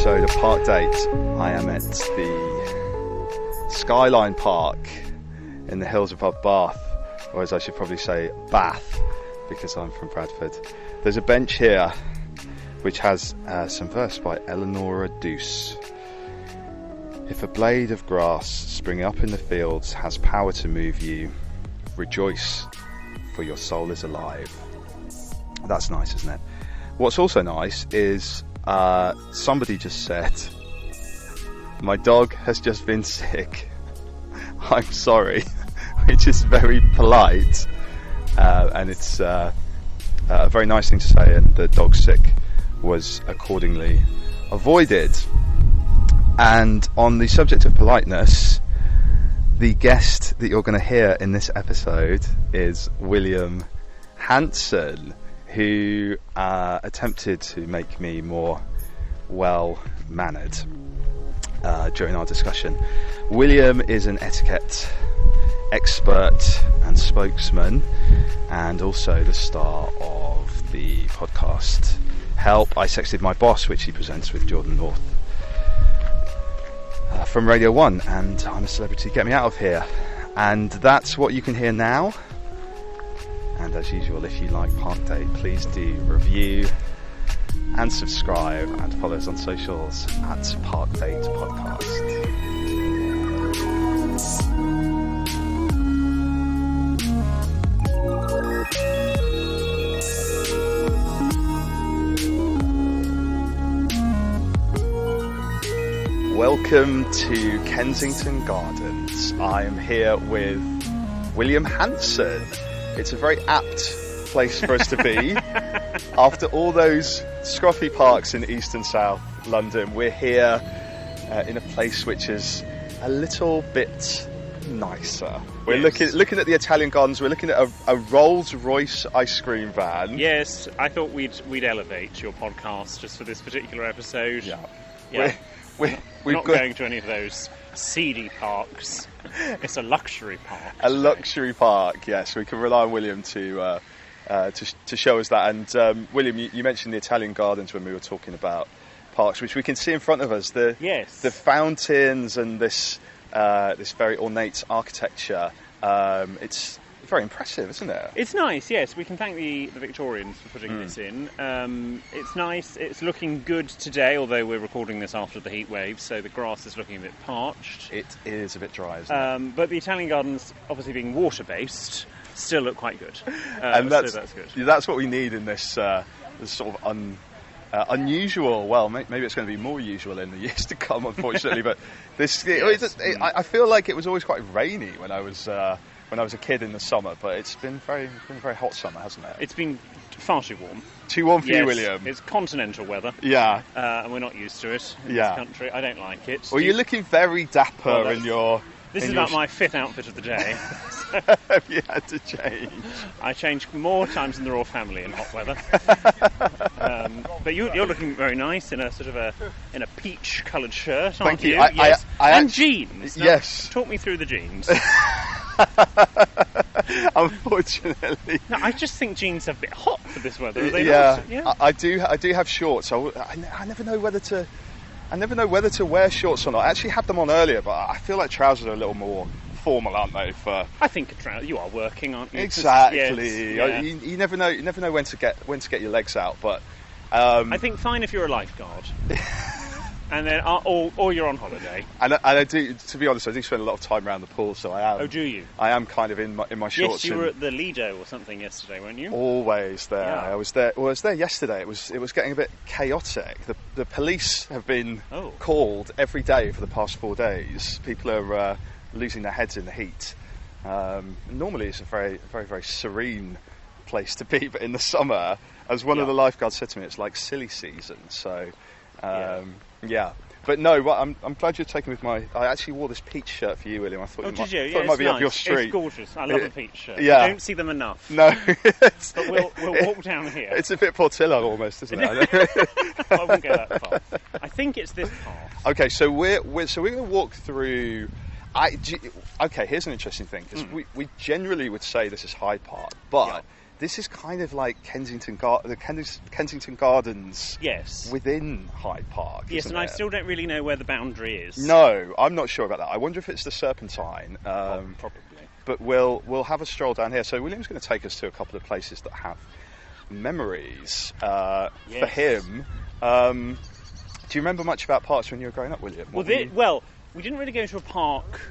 episode of Park Date. I am at the Skyline Park in the hills above Bath, or as I should probably say, Bath, because I'm from Bradford. There's a bench here which has some verse by Eleanora Duse. If a blade of grass springing up in the fields has power to move you, rejoice, for your soul is alive. That's nice, isn't it? What's also nice is somebody just said, my dog has just been sick. I'm sorry, which is very polite, and it's a very nice thing to say, and the dog sick was accordingly avoided. And on the subject of politeness, the guest that you're going to hear in this episode is William Hanson, who attempted to make me more well-mannered during our discussion. William is an etiquette expert and spokesman, and also the star of the podcast Help, I Sexted My Boss, which he presents with Jordan North from Radio 1, and I'm a Celebrity, Get Me Out of Here. And that's what you can hear now. And as usual, if you like Park Date, please do review and subscribe and follow us on socials at Park Date Podcast. Welcome to Kensington Gardens. I'm here with William Hanson. It's a very apt place for us to be. After all those scruffy parks in East and South London, we're here in a place which is a little bit nicer. We're looking at the Italian Gardens. We're looking at a Rolls-Royce ice cream van. Yes, I thought we'd elevate your podcast just for this particular episode. Yeah. We're not going to any of those seedy parks. It's a luxury park. A luxury park, yes. We can rely on William to show us that. And William, you mentioned the Italian Gardens when we were talking about parks, which we can see in front of us. The fountains and this very ornate architecture. It's very impressive, isn't it? It's nice, yes. We can thank the Victorians for putting this in. It's nice. It's looking good today, although we're recording this after the heat wave, so the grass is looking a bit parched. It is a bit dry, isn't it? But the Italian Gardens, obviously being water-based, still look quite good. And that's good. That's what we need in this sort of unusual. Well, maybe it's going to be more usual in the years to come, unfortunately. But I feel like it was always quite rainy when I was a kid in the summer, but it's been a very hot summer, hasn't it? It's been far too warm. Too warm for you, William? It's continental weather. Yeah. And we're not used to it in this country. I don't like it. Well, you're looking very dapper in your... This is about my fifth outfit of the day. Have you had to change? I change more times than the royal family in hot weather. But you're looking very nice in a sort of a peach-coloured shirt, aren't you? Thank you. Yes. And jeans. Now, yes. Talk me through the jeans. Unfortunately. No, I just think jeans are a bit hot for this weather. Are they not? Yeah. I do have shorts. I never know whether to wear shorts or not. I actually had them on earlier, but I feel like trousers are a little more formal, aren't they? I think you are working, aren't you? Exactly. Yes, yeah. You never know when to get your legs out, but I think fine if you're a lifeguard. And then, or you're on holiday. And I do, to be honest, I do spend a lot of time around the pool, so I am. Oh, do you? I am kind of in my shorts. Yes, you were at the Lido or something yesterday, weren't you? Always there. Yeah. I was there. Well, I was there yesterday. It was getting a bit chaotic. The police have been called every day for the past 4 days. People are losing their heads in the heat. Normally, it's a very, very, very serene place to be, but in the summer, as one of the lifeguards said to me, it's like silly season. So. Yeah, but no. I'm glad you're taking with my. I actually wore this peach shirt for you, William. I thought did you? Thought it might be nice. up your street. It's gorgeous. I love a peach shirt. Yeah. I don't see them enough. No, but we'll walk down here. It's a bit Portillo almost, isn't it? I wouldn't go that far. I think it's this path. Okay, so we're going to walk through. Okay, here's an interesting thing because we generally would say this is Hyde Park, but this is kind of like the Kensington Gardens Yes. within Hyde Park. Yes, isn't and I it? still don't really know where the boundary is. No, I'm not sure about that. I wonder if it's the Serpentine. Probably. But we'll have a stroll down here. So William's going to take us to a couple of places that have memories for him. Do you remember much about parks when you were growing up, William? Well, we didn't really go to a park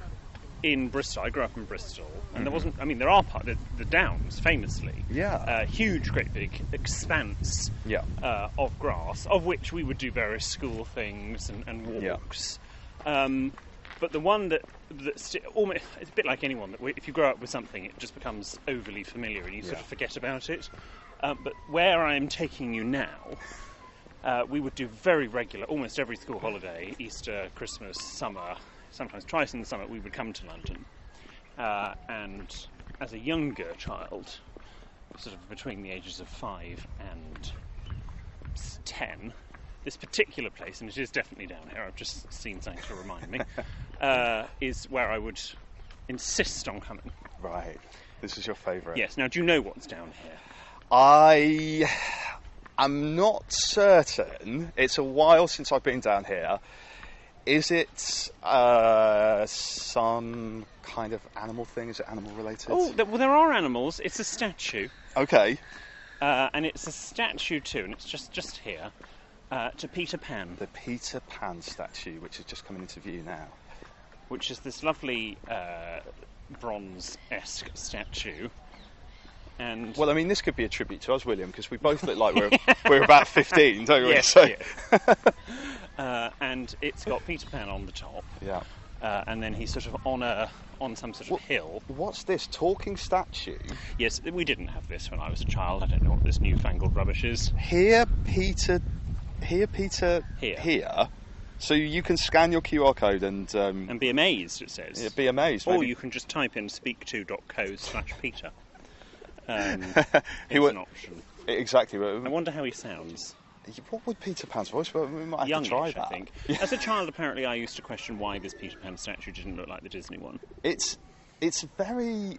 in Bristol. I grew up in Bristol, and there wasn't. I mean, there are parks. The Downs, famously. Yeah. Huge, great big expanse. Yeah. Of grass, of which we would do various school things and walks. But the one that's almost, it's a bit like anyone, that if you grow up with something, it just becomes overly familiar and you sort of forget about it. But where I am taking you now, we would do very regular, almost every school holiday, Easter, Christmas, summer, sometimes twice in the summer, we would come to London. And as a younger child, sort of between the ages of 5 and 10, this particular place, and it is definitely down here, I've just seen something to remind me, is where I would insist on coming. Right. This is your favourite. Yes. Now, do you know what's down here? I'm not certain. It's a while since I've been down here. Is it some kind of animal thing? Is it animal related? Oh, well, there are animals. It's a statue. Okay. And it's a statue too, and it's just here, to Peter Pan. The Peter Pan statue, which is just coming into view now. Which is this lovely bronze-esque statue. And well, I mean, this could be a tribute to us, William, because we both look like we're about 15, don't we? Yes, so. yes. And it's got Peter Pan on the top. Yeah. And then he's sort of on some sort of hill. What's this talking statue? Yes, we didn't have this when I was a child. I don't know what this newfangled rubbish is. Here, Peter. Here. So you can scan your QR code and be amazed. It says. Yeah, be amazed. Or maybe. you can just type in speak2.co/Peter. He would, an option. Exactly. I wonder how he sounds. What would Peter Pan's voice? Well, we might have to try that. I think. As a child, apparently, I used to question why this Peter Pan statue didn't look like the Disney one. It's very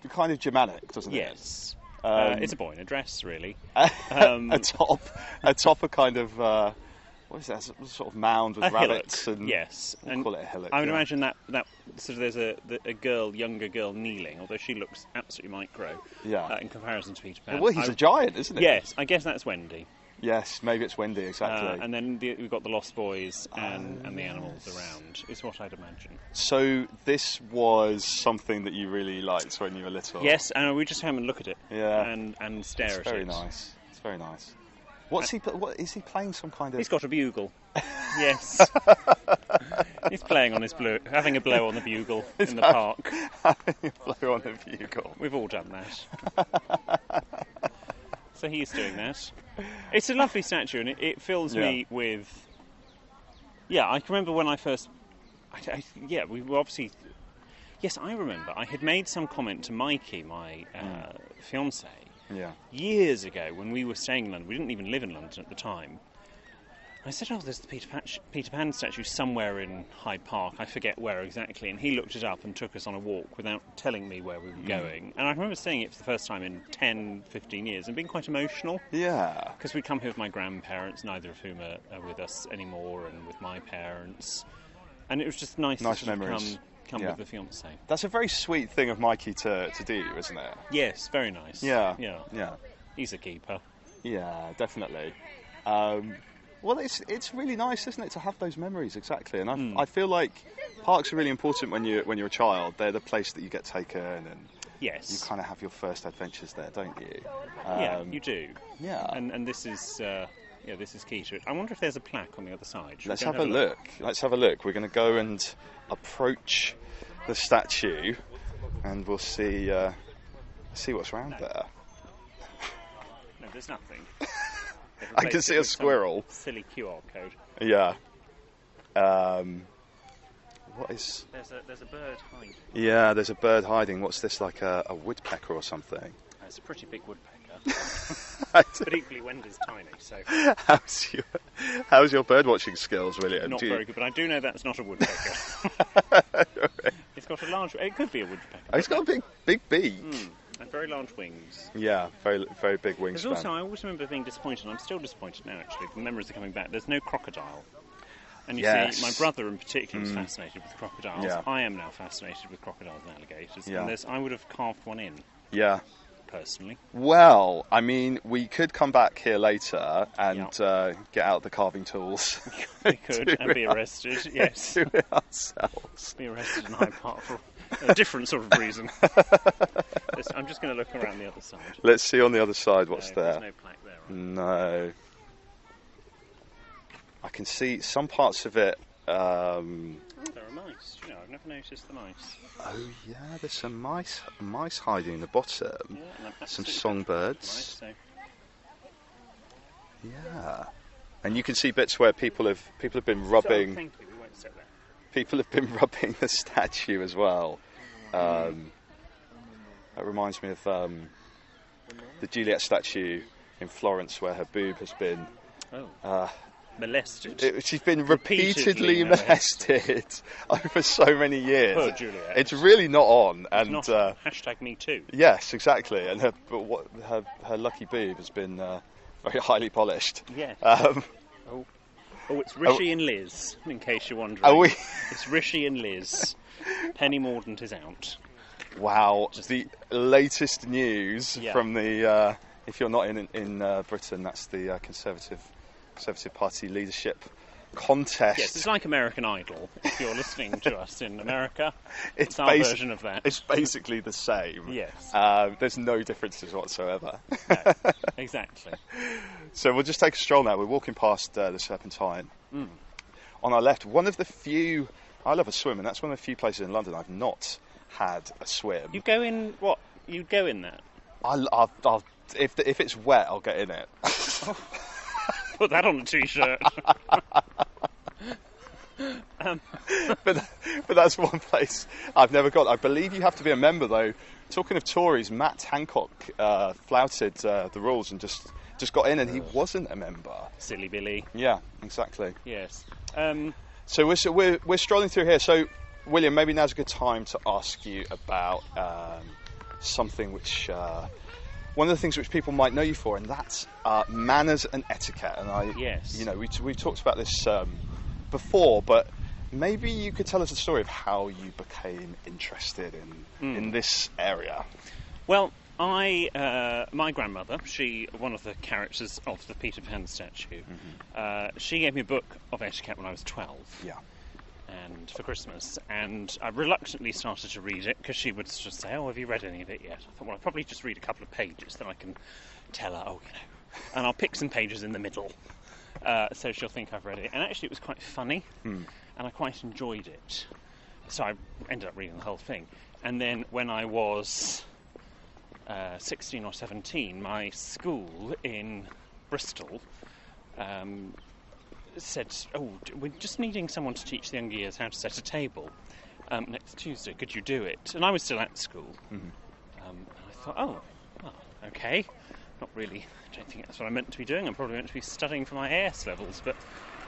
kind of Germanic, doesn't it? Yes. It's a boy in a dress, really. Atop a kind of what is that? Sort of mound with rabbits hillock. And yes, we'll call it a hillock. I would imagine that sort of there's a younger girl kneeling, although she looks absolutely micro. Yeah. In comparison to Peter Pan. Well, he's a giant, isn't he? Yes, I guess that's Wendy. Yes, maybe it's Wendy, exactly. And then we've got the Lost Boys and the animals around, is what I'd imagine. So this was something that you really liked when you were little? Yes, and we just come and look at it. Yeah. And stare at it. It's very nice. It's very nice. What is he playing? Some kind of... He's got a bugle. Yes. He's playing on his having a blow on the bugle in the park. Having a blow on the bugle. We've all done that. So he's doing that. It's a lovely statue, and it fills me with... Yeah, I can remember when I first... we were obviously... Yes, I remember. I had made some comment to Mikey, my fiancée, years ago when we were staying in London. We didn't even live in London at the time. I said, there's the Peter Pan statue somewhere in Hyde Park. I forget where exactly. And he looked it up and took us on a walk without telling me where we were going. And I remember seeing it for the first time in 10, 15 years and being quite emotional. Yeah. Because we'd come here with my grandparents, neither of whom are with us anymore, and with my parents. And it was just nice to memories. Come with the fiancé. That's a very sweet thing of Mikey to do, isn't it? Yes, very nice. Yeah. He's a keeper. Yeah, definitely. Well, it's really nice, isn't it, to have those memories, exactly. And I feel like parks are really important when you're a child. They're the place that you get taken, and you kind of have your first adventures there, don't you? Yeah, you do. Yeah. And this is this is key to it. I wonder if there's a plaque on the other side. Let's have a look. Let's have a look. We're going to go and approach the statue, and we'll see what's around there. No, there's nothing. I can see a squirrel. Silly QR code. Yeah. What is... There's a bird hiding. Yeah, there's a bird hiding. What's this, like a woodpecker or something? It's a pretty big woodpecker. But equally, Wendy's tiny, so... How's your bird watching skills, William? Not very good, but I do know that's not a woodpecker. It's got a large... It could be a woodpecker. It's got a big beak. I very large wings. Yeah, very very big There's wingspan. also, I always remember being disappointed, and I'm still disappointed now actually, the memories are coming back. There's no crocodile. And you see, my brother in particular was fascinated with crocodiles. Yeah. I am now fascinated with crocodiles and alligators. Yeah. And I would have carved one in, Yeah. personally. Well, I mean, we could come back here later and get out the carving tools. We could, and be arrested, yes. Do it ourselves. Be arrested in Hyde Park for a different sort of reason. I'm just going to look around the other side. Let's see on the other side what's there. There's no plaque there, right? No. I can see some parts of it. There are mice. You know, I've never noticed the mice. Oh yeah, there's some mice hiding in the bottom. Yeah, and Some absolutely songbirds. mice, so. Yeah, and you can see bits where people have been rubbing. Thank you. We won't sit there. People have been rubbing the statue as well. That reminds me of the Juliet statue in Florence, where her boob has been. Molested. She's been repeatedly molested over so many years. Poor Juliet. It's really not on. And Not hashtag me too. yes, exactly. And her lucky boob has been very highly polished. Yeah. Um, it's Rishi and Liz, in case you're wondering. Are we? It's Rishi and Liz. Penny Mordaunt is out. Wow, the latest news from the. If you're not in Britain, that's the Conservative Party leadership contest. Yes, it's like American Idol. If you're listening to us in America, it's our version of that. It's basically the same. Yes. There's no differences whatsoever. No, exactly. So we'll just take a stroll now. We're walking past the Serpentine. On our left, one of the few. I love a swim, and that's one of the few places in London I've not had a swim. You go in what? You go in that? I'll if it's wet, I'll get in it. Put that on a t-shirt. But that's one place I've never got. I believe you have to be a member, though. Talking of Tories, Matt Hancock flouted the rules and just got in, and he wasn't a member. Silly Billy. Yeah, exactly. Yes. So we're strolling through here. So, William, maybe now's a good time to ask you about something which. One of the things which people might know you for, and that's manners and etiquette. And we've talked about this before, but maybe you could tell us the story of how you became interested in this area. Well, my grandmother, one of the characters of the Peter Pan statue, she gave me a book of etiquette when I was 12. Yeah. And for Christmas, and I reluctantly started to read it because she would just say, "Oh, have you read any of it yet?" I thought, well, I'll probably just read a couple of pages, then I can tell her, and I'll pick some pages in the middle, so she'll think I've read it. And actually, it was quite funny, and I quite enjoyed it. So I ended up reading the whole thing. And then when I was 16 or 17, my school in Bristol said, we're just needing someone to teach the younger years how to set a table next Tuesday. Could you do it? And I was still at school. And I thought, okay. Not really. I don't think that's what I'm meant to be doing. I'm probably meant to be studying for my AS levels, but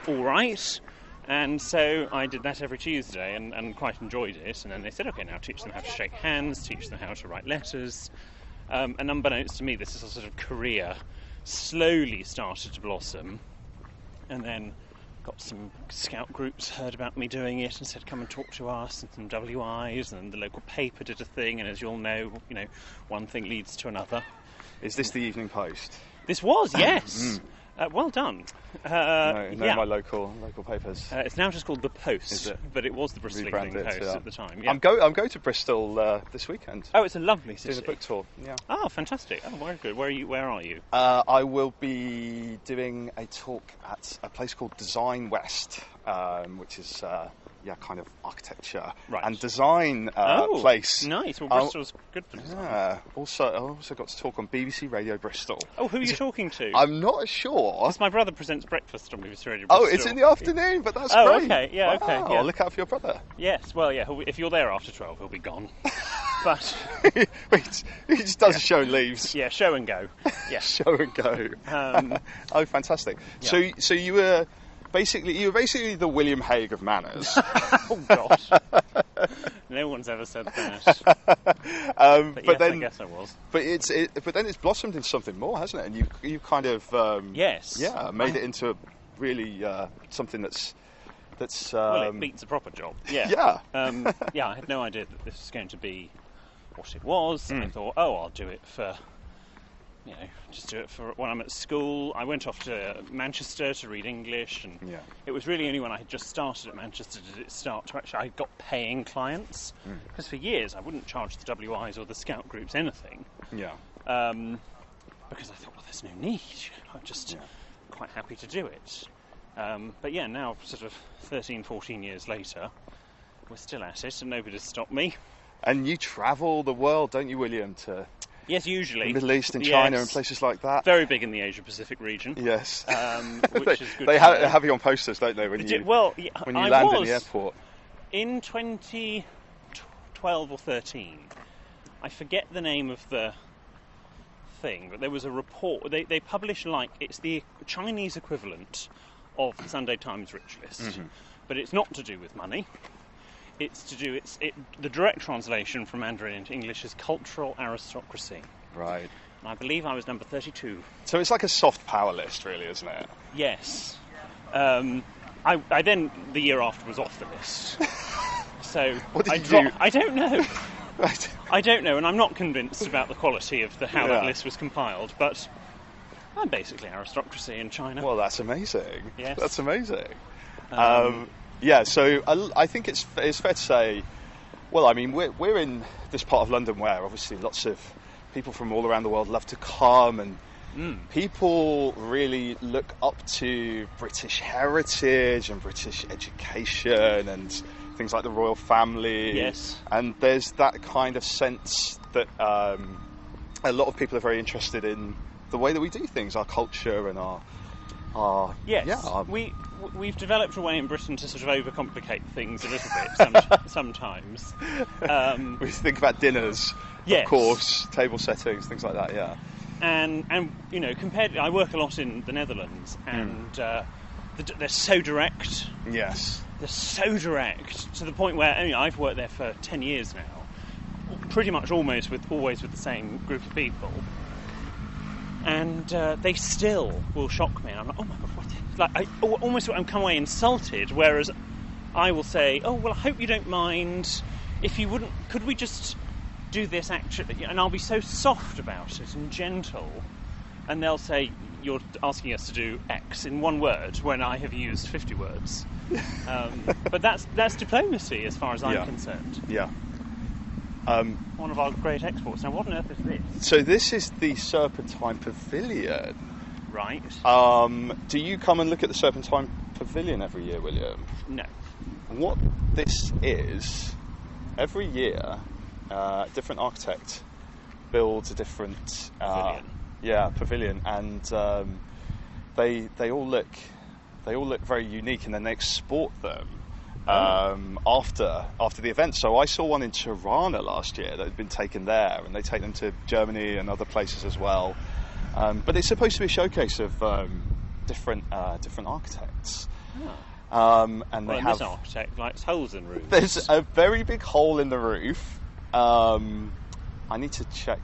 all right. And so I did that every Tuesday and quite enjoyed it. And then they said, okay, now teach them how to shake hands, teach them how to write letters. And unbeknownst to me, this is a sort of career slowly started to blossom. And then got some scout groups, heard about me doing it and said, come and talk to us, and some WIs, and the local paper did a thing, and as you all know, one thing leads to another. Is this the Evening Post? This was, yes. Well done. My local papers. It's now just called The Post, Is it? But it was the Bristol Evening Post at the time. Yeah. I'm going to Bristol this weekend. Oh, it's a lovely city. Doing a book tour. Yeah. Oh, fantastic. Oh, very good. Where are you? I will be doing a talk at a place called Design West, which is kind of architecture and design place. Nice. Well, Bristol's good for design. Yeah. I also got to talk on BBC Radio Bristol. Oh, who are you talking to? I'm not sure. Because my brother presents breakfast on BBC Radio Bristol. Oh, it's in the afternoon, but that's great. Oh, okay. Yeah, wow. okay. Yeah. Look out for your brother. Yes. Well, yeah. If you're there after 12, he'll be gone. But he just does a show and leaves. Yeah, show and go. Yeah. Show and go. Oh, fantastic. Yeah. So you were basically the William Hague of manners. Oh gosh. No one's ever said that. But then, I guess I was. But then it's blossomed into something more, hasn't it? And you kind of yes, made it into really something that's well, it beats a proper job. Yeah, yeah. Yeah. I had no idea that this was going to be what it was. I thought, I'll do it for. Just do it for when I'm at school. I went off to Manchester to read English, and it was really only when I had just started at Manchester did it start to actually. I got paying clients because for years I wouldn't charge the WIs or the scout groups anything. Yeah. Because I thought, well, there's no need. I'm just quite happy to do it. But yeah, now sort of 13, 14 years later, we're still at it, and nobody's stopped me. And you travel the world, don't you, William? Yes, usually. The Middle East and China and places like that. Very big in the Asia-Pacific region. Yes. Which is good. They have you on posters, don't they, when you land in the airport? In 2012 or 13, I forget the name of the thing, but there was a report. They publish it's the Chinese equivalent of the Sunday Times Rich List, but it's not to do with money. It's to do the direct translation from Mandarin into English is cultural aristocracy. Right. And I believe I was number 32. So it's like a soft power list, really, isn't it? Yes. I then the year after was off the list. So what did you do? I don't know. Right. I don't know, and I'm not convinced about the quality of how that list was compiled, but I'm basically aristocracy in China. Well, that's amazing. Yes. That's amazing. Yeah, so I think it's fair to say, well, I mean, we're in this part of London where obviously lots of people from all around the world love to come, and people really look up to British heritage and British education and things like the royal family. Yes. And there's that kind of sense that a lot of people are very interested in the way that we do things, our culture and our yes. Yeah, we've developed a way in Britain to sort of overcomplicate things a little bit sometimes. We think about dinners, yes. Of course, table settings, things like that. Yeah. And compared, I work a lot in the Netherlands, and they're so direct. Yes. They're so direct to the point where I've worked there for 10 years now, pretty much always with the same group of people. And they still will shock me, and I'm like, oh my god, what? I'm come away insulted. Whereas I will say, oh well, I hope you don't mind if you wouldn't. Could we just do this actually? And I'll be so soft about it and gentle, and they'll say, you're asking us to do X in one word when I have used 50 words. But that's diplomacy as far as I'm concerned. Yeah. One of our great exports. Now, what on earth is this? So this is the Serpentine Pavilion. Right. Do you come and look at the Serpentine Pavilion every year, William? No. What this is, every year, a different architect builds a different pavilion, and they all look very unique, and then they export them. After the event. So I saw one in Tirana last year that had been taken there, and they take them to Germany and other places as well. But it's supposed to be a showcase of different architects. And they have this architect likes holes in roofs. There's a very big hole in the roof. I need to check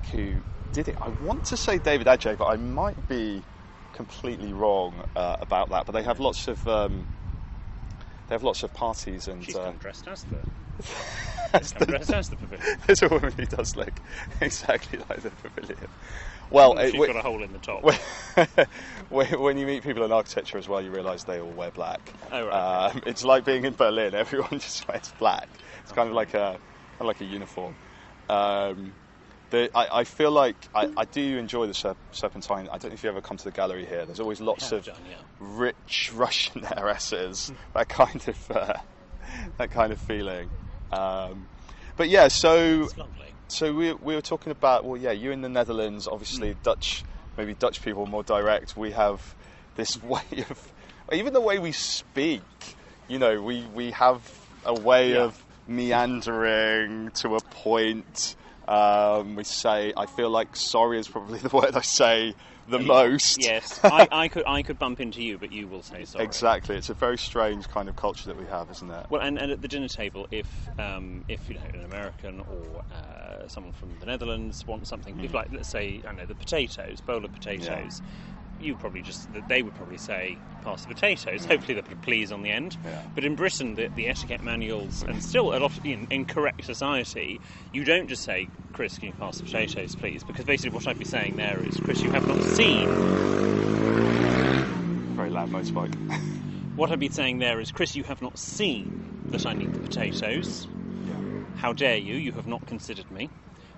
who did it. I want to say David Adjaye, but I might be completely wrong about that. But they have lots of parties, and she's come dressed as the pavilion. There's a woman who does look exactly like the pavilion. Well, she's got a hole in the top. When you meet people in architecture as well, you realise they all wear black. Oh right. It's like being in Berlin. Everyone just wears black. It's kind of like a uniform. I feel like I do enjoy the Serpentine. I don't know if you ever come to the gallery here. There's always lots of rich Russian heiresses. that kind of feeling. But yeah, so we were talking about, well, yeah, you in the Netherlands, obviously Dutch people more direct. We have this way of, even the way we speak, we have a way of meandering to a point. We say, I feel like sorry is probably the word I say the most. Yes, I could bump into you, but you will say sorry. Exactly. It's a very strange kind of culture that we have, isn't it? Well, and at the dinner table, if you know, an American or someone from the Netherlands wants something, if, like, let's say, I don't know, the potatoes, bowl of potatoes, they would probably say, pass the potatoes. Hopefully they put a please on the end. Yeah. But in Britain, the etiquette manuals, and still a lot of, in correct society, you don't just say, Chris, can you pass the potatoes, please? Because basically what I'd be saying there is, Chris, you have not seen... Very loud motorbike. What I'd be saying there is, Chris, you have not seen that I need the potatoes. Yeah. How dare you? You have not considered me.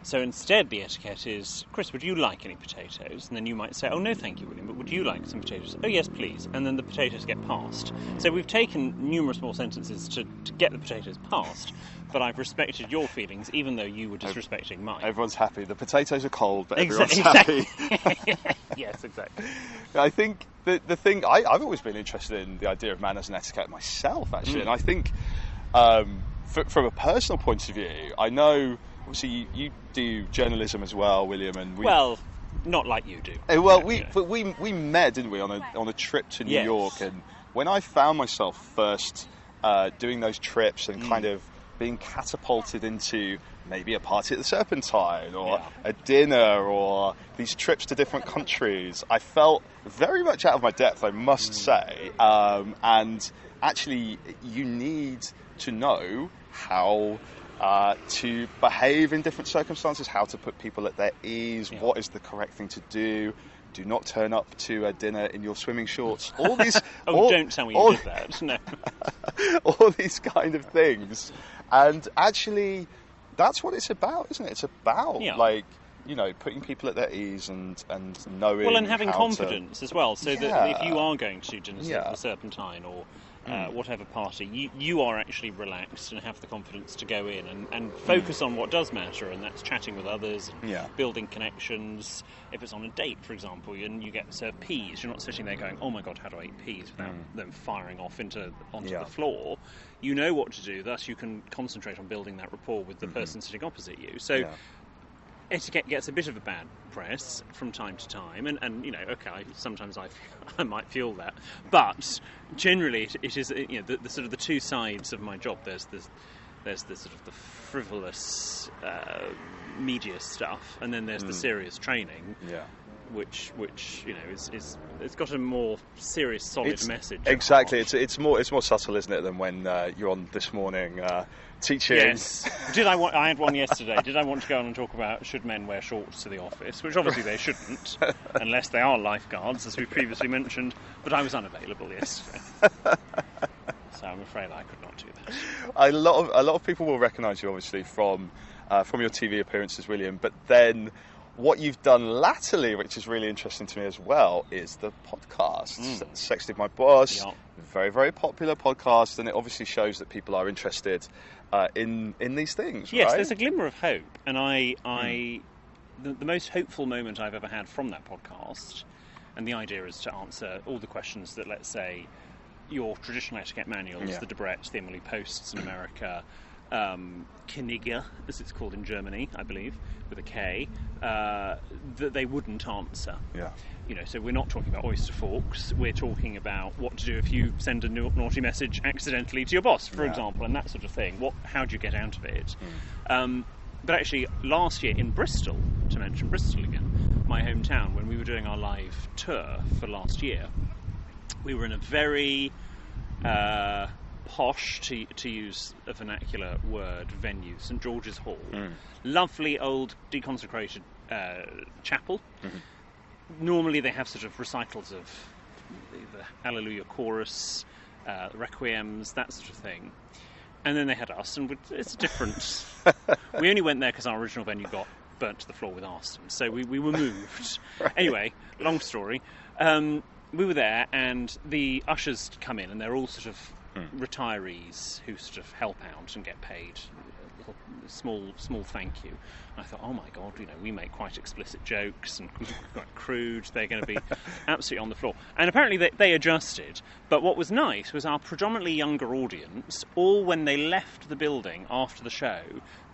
So instead the etiquette is, Chris, would you like any potatoes? And then you might say, oh no thank you, William, but would you like some potatoes? Oh yes, please. And then the potatoes get passed. So we've taken numerous more sentences to get the potatoes passed, but I've respected your feelings even though you were disrespecting mine. Everyone's happy. The potatoes are cold, but everyone's happy. Yes, exactly. I think the thing, I've always been interested in the idea of manners and etiquette myself, actually. And I think from a personal point of view, I know... Obviously, you do journalism as well, William, and well, not like you do. Well, we met, didn't we, on a trip to New York, and when I found myself first doing those trips and kind of being catapulted into maybe a party at the Serpentine or a dinner or these trips to different countries, I felt very much out of my depth, I must say, and actually, you need to know how to behave in different circumstances, how to put people at their ease, what is the correct thing to do. Do not turn up to a dinner in your swimming shorts. All these... don't tell me you did that. No. All these kind of things. And actually, that's what it's about, isn't it? It's about, like, you know, putting people at their ease and knowing... Well, and having confidence as well, so that if you are going to dinners at the Serpentine or whatever party, you are actually relaxed and have the confidence to go in and focus on what does matter, and that's chatting with others and building connections. If it's on a date, for example, and you get served peas, you're not sitting there going, oh my god, how do I eat peas, without them firing off onto the floor. You know what to do, thus you can concentrate on building that rapport with the person sitting opposite you. So etiquette gets a bit of a bad press from time to time, and you know, okay, sometimes I might feel that, but generally it is, you know, the sort of the two sides of my job. There's the sort of the frivolous media stuff, and then there's the serious training. Which you know is it's got a more serious, solid message. Exactly, it's more subtle, isn't it, than when you're on This Morning teaching. Yes. I had one yesterday. Did I want to go on and talk about should men wear shorts to the office? Which obviously they shouldn't, unless they are lifeguards, as we previously mentioned. But I was unavailable yesterday, so I'm afraid I could not do that. A lot of people will recognise you, obviously, from your TV appearances, William. But then, what you've done latterly, which is really interesting to me as well, is the podcast. Sexted My Boss, very, very popular podcast, and it obviously shows that people are interested in these things. Yes, right? There's a glimmer of hope, and the most hopeful moment I've ever had from that podcast, and the idea is to answer all the questions that, let's say, your traditional etiquette manuals, the Debrett, the Emily Posts in America, Knigge, as it's called in Germany, I believe, with a K, that they wouldn't answer. You know, so we're not talking about oyster forks, we're talking about what to do if you send a naughty message accidentally to your boss, for example, and that sort of thing. How do you get out of it? But actually, last year in Bristol, to mention Bristol again, my hometown, when we were doing our live tour for last year, we were in a very posh, to use a vernacular word, venue, St George's Hall. Lovely old deconsecrated chapel. Normally they have sort of recitals of the Hallelujah chorus, requiems, that sort of thing. And then they had us, and it's different. We only went there because our original venue got burnt to the floor with arson, so we were moved. Anyway, long story. We were there, and the ushers come in, and they're all sort of retirees who sort of help out and get paid a little small thank you. And I thought, oh my god, you know, we make quite explicit jokes and quite crude. They're going to be absolutely on the floor. And apparently they adjusted. But what was nice was our predominantly younger audience, all when they left the building after the show,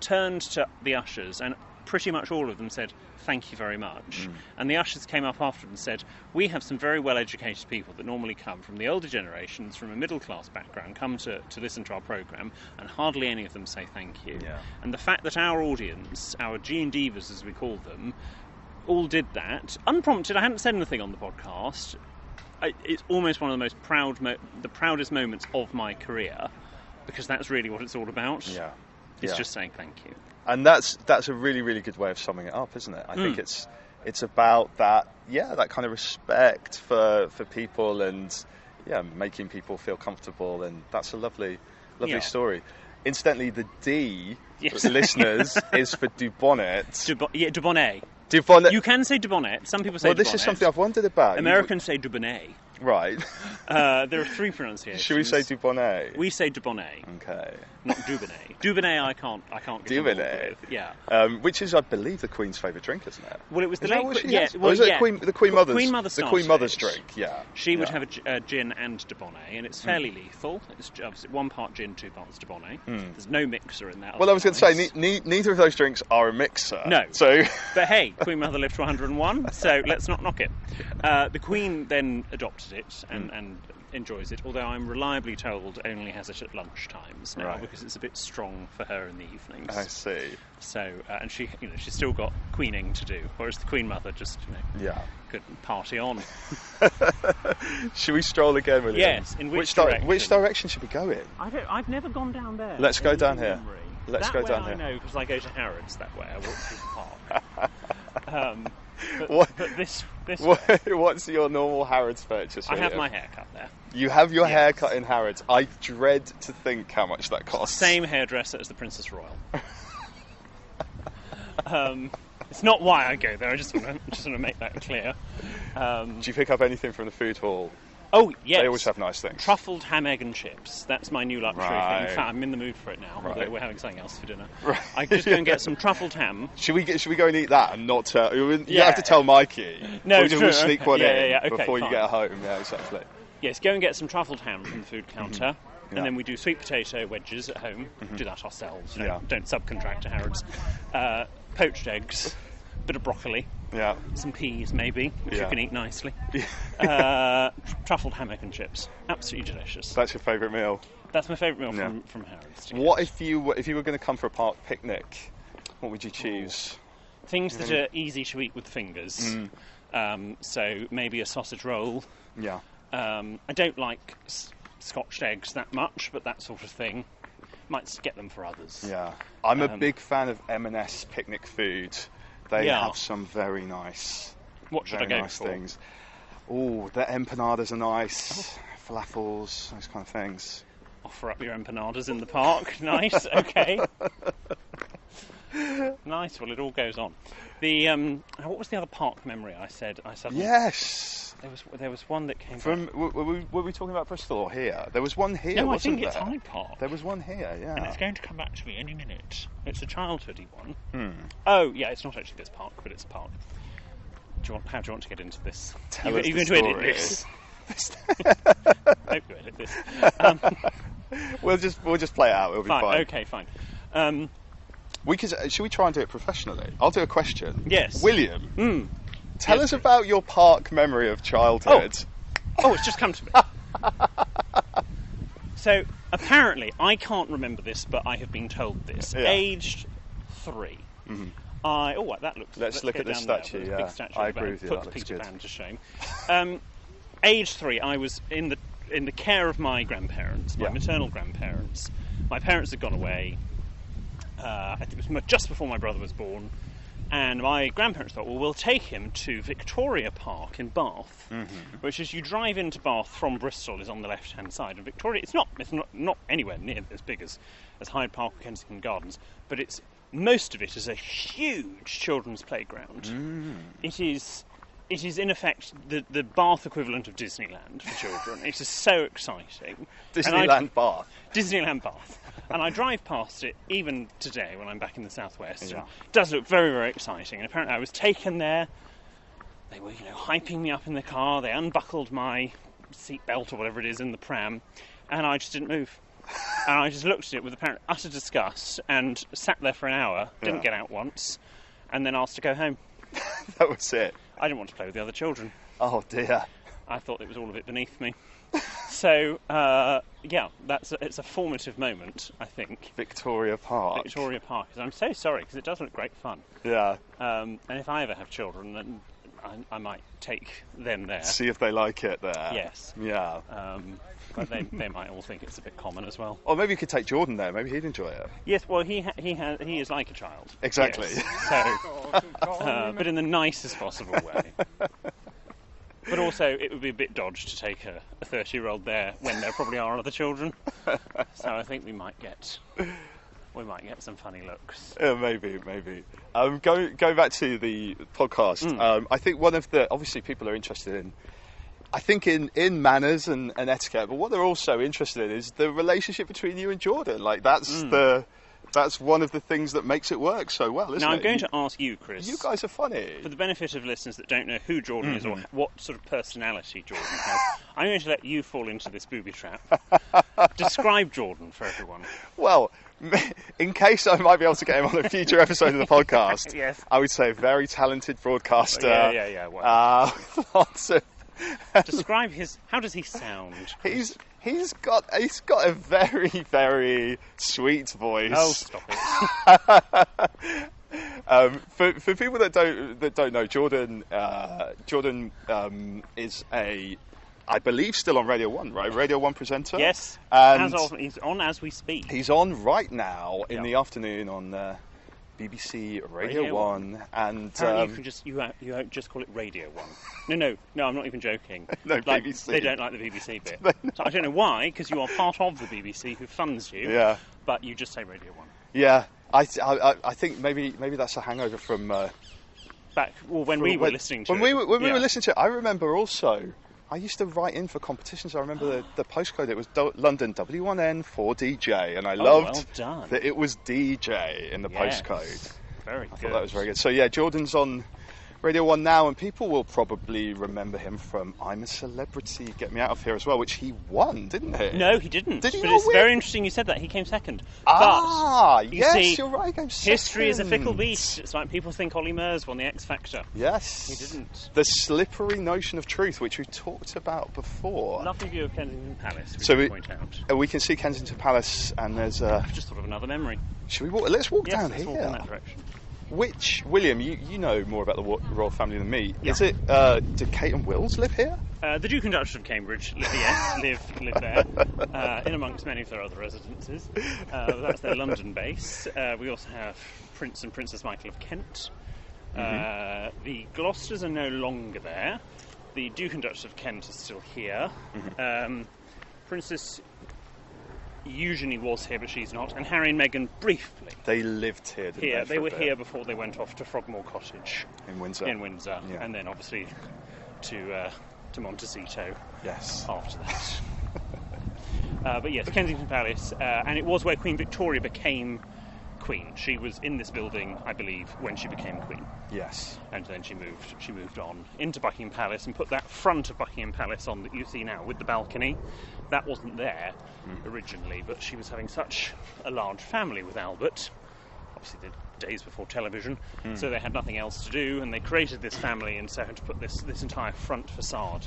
turned to the ushers, and pretty much all of them said, "Thank you very much." And the ushers came up after and said, "We have some very well-educated people that normally come from the older generations, from a middle-class background, come to listen to our programme, and hardly any of them say thank you." Yeah. And the fact that our audience, our G&Divas as we call them, all did that, unprompted, I hadn't said anything on the podcast, it's almost one of the most the proudest moments of my career, because that's really what it's all about. Yeah. It's just saying thank you. And that's a really, really good way of summing it up, isn't it? I think it's about that kind of respect for people, and making people feel comfortable, and that's a lovely story. Incidentally, the D, listeners, is for Dubonnet. Dubonnet. Dubonnet. You can say Dubonnet. Some people say Well, this Dubonnet. is something I've wondered about. Americans say Dubonnet. Right. There are three pronunciations. Should we say Dubonnet? We say Dubonnet. Okay. Not Dubonnet. Dubonnet I can't get involved with. Yeah. Which is, I believe, the Queen's favourite drink, isn't it? Well, it was the Is that late what she yeah. has? Well, or is it yeah. the Queen Mother's? Queen Mother the Queen Mother's started it. drink. Yeah. She would have a gin and Dubonnet, and it's fairly lethal. It's obviously 1 part gin, 2 parts Dubonnet. There's no mixer in that. Well, I was going to say neither of those drinks are a mixer. No. So. But hey, Queen Mother lived to 101, so let's not knock it. The Queen then adopted it and enjoys it, although I'm reliably told only has it at lunchtimes now, because it's a bit strong for her in the evenings. I see. So, and she's still got queening to do, whereas the Queen Mother just, could party on. Should we stroll again, William? Yes. In which direction? Which direction should we go in? I've never gone down there. Let's go down here. Let's go down here. I know, because I go to Harrods that way. I walk through the park. But this what's your normal Harrods purchase? I have my hair cut there. You have your hair cut in Harrods. I dread to think how much that costs. Same hairdresser as the Princess Royal. It's not why I go there. I just want to make that clear. Do you pick up anything from the food hall? Oh, yes. They always have nice things. Truffled ham, egg and chips. That's my new luxury thing. Right. In fact, I'm in the mood for it now. Right. We're having something else for dinner. Right. I just go and get some truffled ham. Should we go and eat that and not tell... You have to tell Mikey. No, or we'll sneak one in fine. before you get home. Yeah, exactly. Yes, go and get some truffled ham from the food counter. And then we do sweet potato wedges at home. Do that ourselves. Don't subcontract to Harrods. Poached eggs. Bit of broccoli. Yeah. Some peas, maybe, which you can eat nicely. Truffled ham, egg and chips. Absolutely delicious. That's your favourite meal? That's my favourite meal from Harrods. What if you were going to come for a park picnic? What would you choose? Things that are easy to eat with fingers. So maybe a sausage roll. Yeah. I don't like scotched eggs that much, but that sort of thing. Might get them for others. Yeah. I'm a big fan of M&S picnic food. They have some very nice, what should I go for? Things. Oh, the empanadas are nice. Falafels, those kind of things. Offer up your empanadas in the park. Nice. Okay. Nice. Well, it all goes on. The what was the other park memory I said? Yes. There was one that came from. Were we talking about Bristol or here? There was one here. No, wasn't I think it's there? Hyde Park. There was one here. Yeah. And it's going to come back to me any minute. It's a childhoody one. Hmm. Oh yeah, it's not actually this park, but it's a park. How do you want to get into this? Tell us Are you going to edit this? I hope you edit this. We'll just play it out. It'll be fine. Okay, fine. Should we try and do it professionally? I'll do a question. Yes. William. Tell us about your park memory of childhood. Oh, it's just come to me. So, apparently, I can't remember this, but I have been told this. Yeah. Aged 3. Mm-hmm. That looks... Let's look at this statue, big statue. I agree with you, Put that the looks Peter good. Pan to shame. Aged 3, I was in the care of my grandparents, my maternal grandparents. My parents had gone away. It was just before my brother was born. And my grandparents thought, well, we'll take him to Victoria Park in Bath, which, as you drive into Bath from Bristol, is on the left-hand side. And Victoria, it's not anywhere near as big as Hyde Park or Kensington Gardens, but most of it is a huge children's playground. It is in effect the Bath equivalent of Disneyland for children. It is so exciting. Disneyland Bath. Disneyland Bath. And I drive past it even today when I'm back in the southwest. Yeah. It does look very, very exciting. And apparently I was taken there. They were, hyping me up in the car. They unbuckled my seatbelt or whatever it is in the pram. And I just didn't move. And I just looked at it with apparent utter disgust and sat there for an hour, didn't get out once, and then asked to go home. That was it. I didn't want to play with the other children. Oh dear. I thought it was all a bit beneath me. So, it's a formative moment, I think. Victoria Park. Victoria Park. I'm so sorry, because it does look great fun. Yeah. And if I ever have children, then I might take them there. See if they like it there. Yes. Yeah. But they might all think it's a bit common as well. Or maybe you could take Jordan there. Maybe he'd enjoy it. Yes, well, he is like a child. Exactly. Yes. So, but in the nicest possible way. But also, it would be a bit dodge to take a 30-year-old there when there probably are other children. So I think we might get some funny looks. Maybe. Going back to the podcast, I think one of the, obviously people are interested in, I think in manners and etiquette, but what they're also interested in is the relationship between you and Jordan. Like that's one of the things that makes it work so well, isn't it? Now, I'm going to ask you, Chris. You guys are funny. For the benefit of listeners that don't know who Jordan is or what sort of personality Jordan has, I'm going to let you fall into this booby trap. Describe Jordan for everyone. Well, in case I might be able to get him on a future episode of the podcast, yes. I would say a very talented broadcaster. Yeah. Well, lots of... Describe how does he sound? He's got a very, very sweet voice. Oh, stop it! For people that don't know, Jordan is I believe still on Radio 1, right? Radio 1 presenter. Yes. And he's on as we speak. He's on right now in the afternoon on BBC Radio 1, and you can just call it Radio 1. No, I'm not even joking. No, like, BBC. They don't like the BBC bit. So I don't know why, because you are part of the BBC who funds you. Yeah. But you just say Radio 1. Yeah, I think maybe that's a hangover from when we were listening to it. When we were listening to it, I remember also. I used to write in for competitions. I remember the postcode. It was London W1N 4DJ, and I loved that it was DJ in the postcode. Very good. I thought that was very good. So yeah, Jordan's on Radio 1 now, and people will probably remember him from I'm a Celebrity, Get Me Out of Here as well, which he won, didn't he? No, he didn't. Did he but not it's win? very interesting you said that. He came second. Yes, you're right. He came second. History is a fickle beast. It's like people think Ollie Murs won the X Factor. Yes. He didn't. The slippery notion of truth, which we talked about before. Lovely view of Kensington Palace, point out. We can see Kensington Palace, and there's a... I've just thought of another memory. Should we walk? Let's walk down let's here. Walk in that direction. Which, William, you know more about the royal family than me. Yeah. Is it, do Kate and Wills live here? The Duke and Duchess of Cambridge live there, in amongst many of their other residences. That's their London base. We also have Prince and Princess Michael of Kent. The Gloucesters are no longer there. The Duke and Duchess of Kent are still here. Princess Eugenie was here, but she's not. And Harry and Meghan briefly. They lived here, didn't they? They were here before they went off to Frogmore Cottage in Windsor. Yeah. And then obviously to Montecito. Yes. After that. But yes, Kensington Palace, and it was where Queen Victoria became Queen. She was in this building, I believe, when she became Queen. Yes. And then she moved on into Buckingham Palace and put that front of Buckingham Palace on that you see now with the balcony. That wasn't there originally, but she was having such a large family with Albert, obviously the days before television, so they had nothing else to do, and they created this family, and so had to put this entire front facade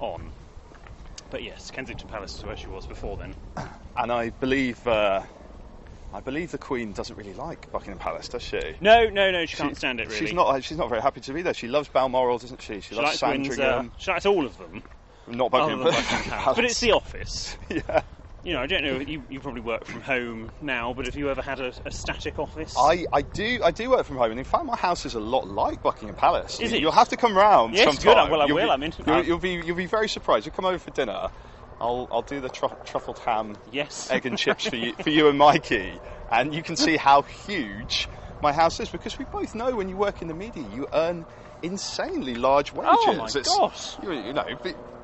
on. But yes, Kensington Palace is where she was before then. And I believe the Queen doesn't really like Buckingham Palace, does she? No, she can't stand it, really. She's not very happy to be there. She loves Balmoral, doesn't she? She loves Sandringham. She likes all of them. Not Buckingham Palace. But it's the office. Yeah. You know, I don't know, you probably work from home now, but have you ever had a static office? I do work from home, and in fact my house is a lot like Buckingham Palace. Is it? You'll have to come round sometime. Yes, good, I will. You'll be very surprised. You'll come over for dinner. I'll do the truffled ham, egg and chips for you and Mikey, and you can see how huge my house is, because we both know when you work in the media you earn insanely large wages. Oh my gosh! You know,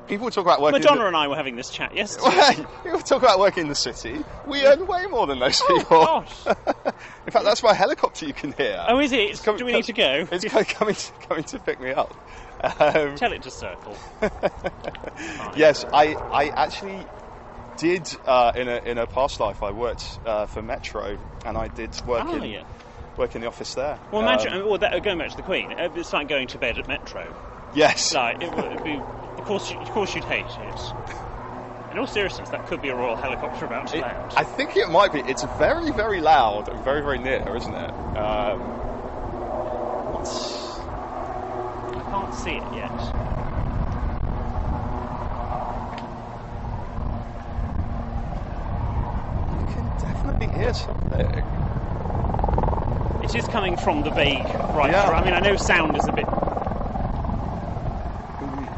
people talk about working... Madonna and I were having this chat yesterday. People talk about working in the city. We earn way more than those people. Oh, gosh. In fact, that's my helicopter you can hear. Oh, is it? Do we need to go? It's coming to pick me up. Tell it to circle. Yes, I actually... did in a past life. I worked for Metro, and I did work in the office there. Well, imagine going back to the Queen. It's like going to bed at Metro. Yes. Like it would be. Of course, you'd hate it. In all seriousness, that could be a royal helicopter about to land. I think it might be. It's very, very loud and very, very near, isn't it? I can't see it yet. You can definitely hear something. It is coming from the vague right. Yeah. I mean, I know sound is a bit.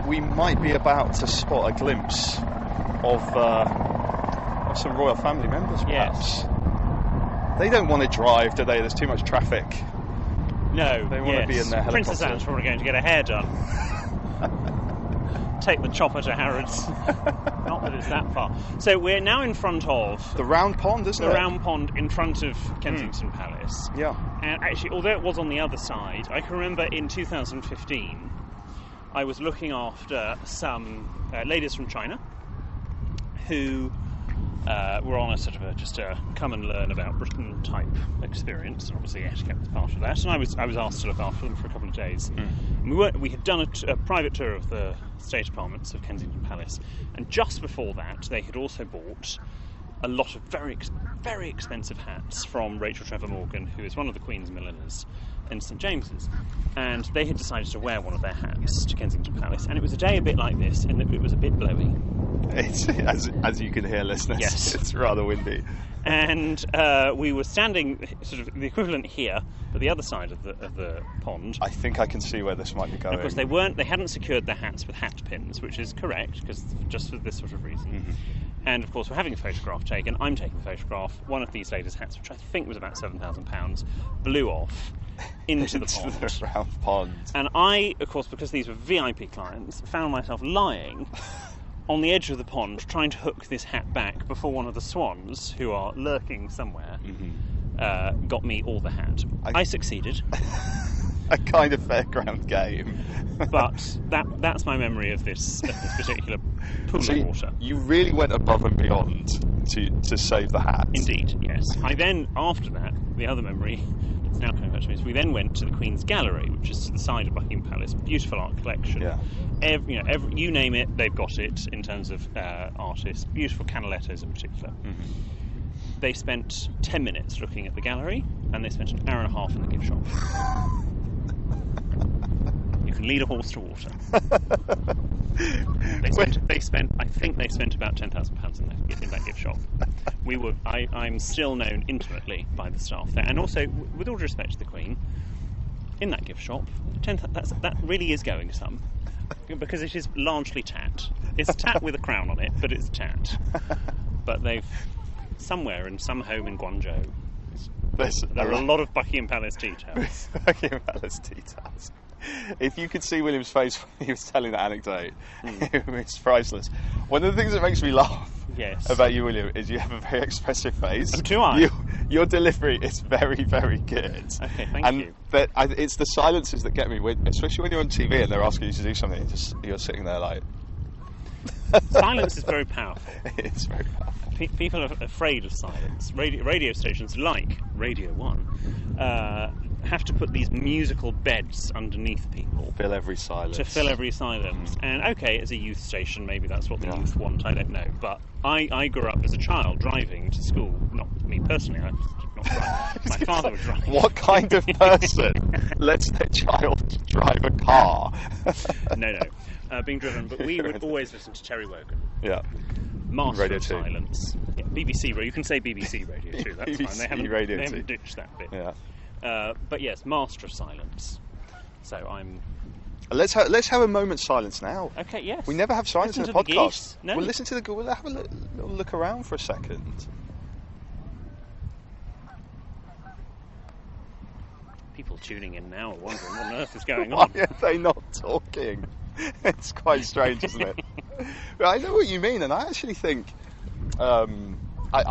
We might be about to spot a glimpse of some royal family members, perhaps. Yes. They don't want to drive, do they? There's too much traffic. No. They want to be in their helicopter. Princess Anne's probably going to get her hair done. Take the chopper to Harrods. Not that it's that far. So we're now in front of... The round pond, isn't it? The round pond in front of Kensington Palace. Yeah. And actually, although it was on the other side, I can remember in 2015, I was looking after some ladies from China who were on a sort of just a come and learn about Britain type experience, and obviously etiquette was part of that. And I was asked to look after them for a couple of days. And we had done a private tour of the state apartments of Kensington Palace, and just before that, they had also bought a lot of very expensive hats from Rachel Trevor Morgan, who is one of the Queen's milliners in St James's, and they had decided to wear one of their hats to Kensington Palace, and it was a day a bit like this, in that it was a bit blowy. It's, as you can hear, listeners, yes. It's rather windy. And we were standing sort of the equivalent here, but the other side of the pond. I think I can see where this might be going. And of course, they hadn't secured their hats with hat pins, which is correct, because just for this sort of reason. Mm-hmm. And of course, we're having a photograph taken. I'm taking the photograph. One of these ladies' hats, which I think was about £7,000, blew off into the pond. The round pond. And I, of course, because these were VIP clients, found myself lying on the edge of the pond trying to hook this hat back before one of the swans, who are lurking somewhere, got me all the hat. I succeeded. A kind of fairground game. But that's my memory of this particular pool of water. You really went above and beyond to save the hat. Indeed, yes. I then, after that, the other memory that's now coming back to me is we then went to the Queen's Gallery, which is to the side of Buckingham Palace. Beautiful art collection. Yeah. You name it, they've got it in terms of artists. Beautiful Canalettos in particular. Mm-hmm. They spent 10 minutes looking at the gallery, and they spent an hour and a half in the gift shop. You can lead a horse to water. They spent I think they spent about £10,000 in that gift shop. I'm still known intimately by the staff there, and also, with all due respect to the Queen, in that gift shop, that really is going some, because it is largely tat. It's tat with a crown on it, but it's tat. But they've somewhere in some home in Guangzhou. There are a lot of Buckingham Palace tea towels. Buckingham Palace tea towels. If you could see William's face when he was telling that anecdote, it was priceless. One of the things that makes me laugh about you, William, is you have a very expressive face. Oh, do I? Your delivery is very, very good. Okay, thank you. It's the silences that get me, especially when you're on TV and they're asking you to do something, you're sitting there like... Silence is very powerful. It's very powerful. People are afraid of silence. Radio stations like Radio 1 have to put these musical beds underneath people. To fill every silence. And okay, as a youth station, maybe that's what the youth want, I don't know. But I grew up as a child driving to school. Not me personally, I was not driving. My father was driving. What kind of person lets their child drive a car? No. Being driven, but we would always listen to Terry Wogan. Yeah. Master Radio of 2. Silence. Yeah, BBC Radio. You can say BBC Radio 2. That's BBC fine. They haven't ditched that bit. Yeah. But yes, Master of Silence. So I'm. Let's have a moment's silence now. Okay. Yes. We never have silence listen in the to podcast. The geese. No. We'll listen to We'll have a little look around for a second. People tuning in now are wondering what on earth is going Why on. are they not talking? It's quite strange, isn't it? But I know what you mean, and I actually think, I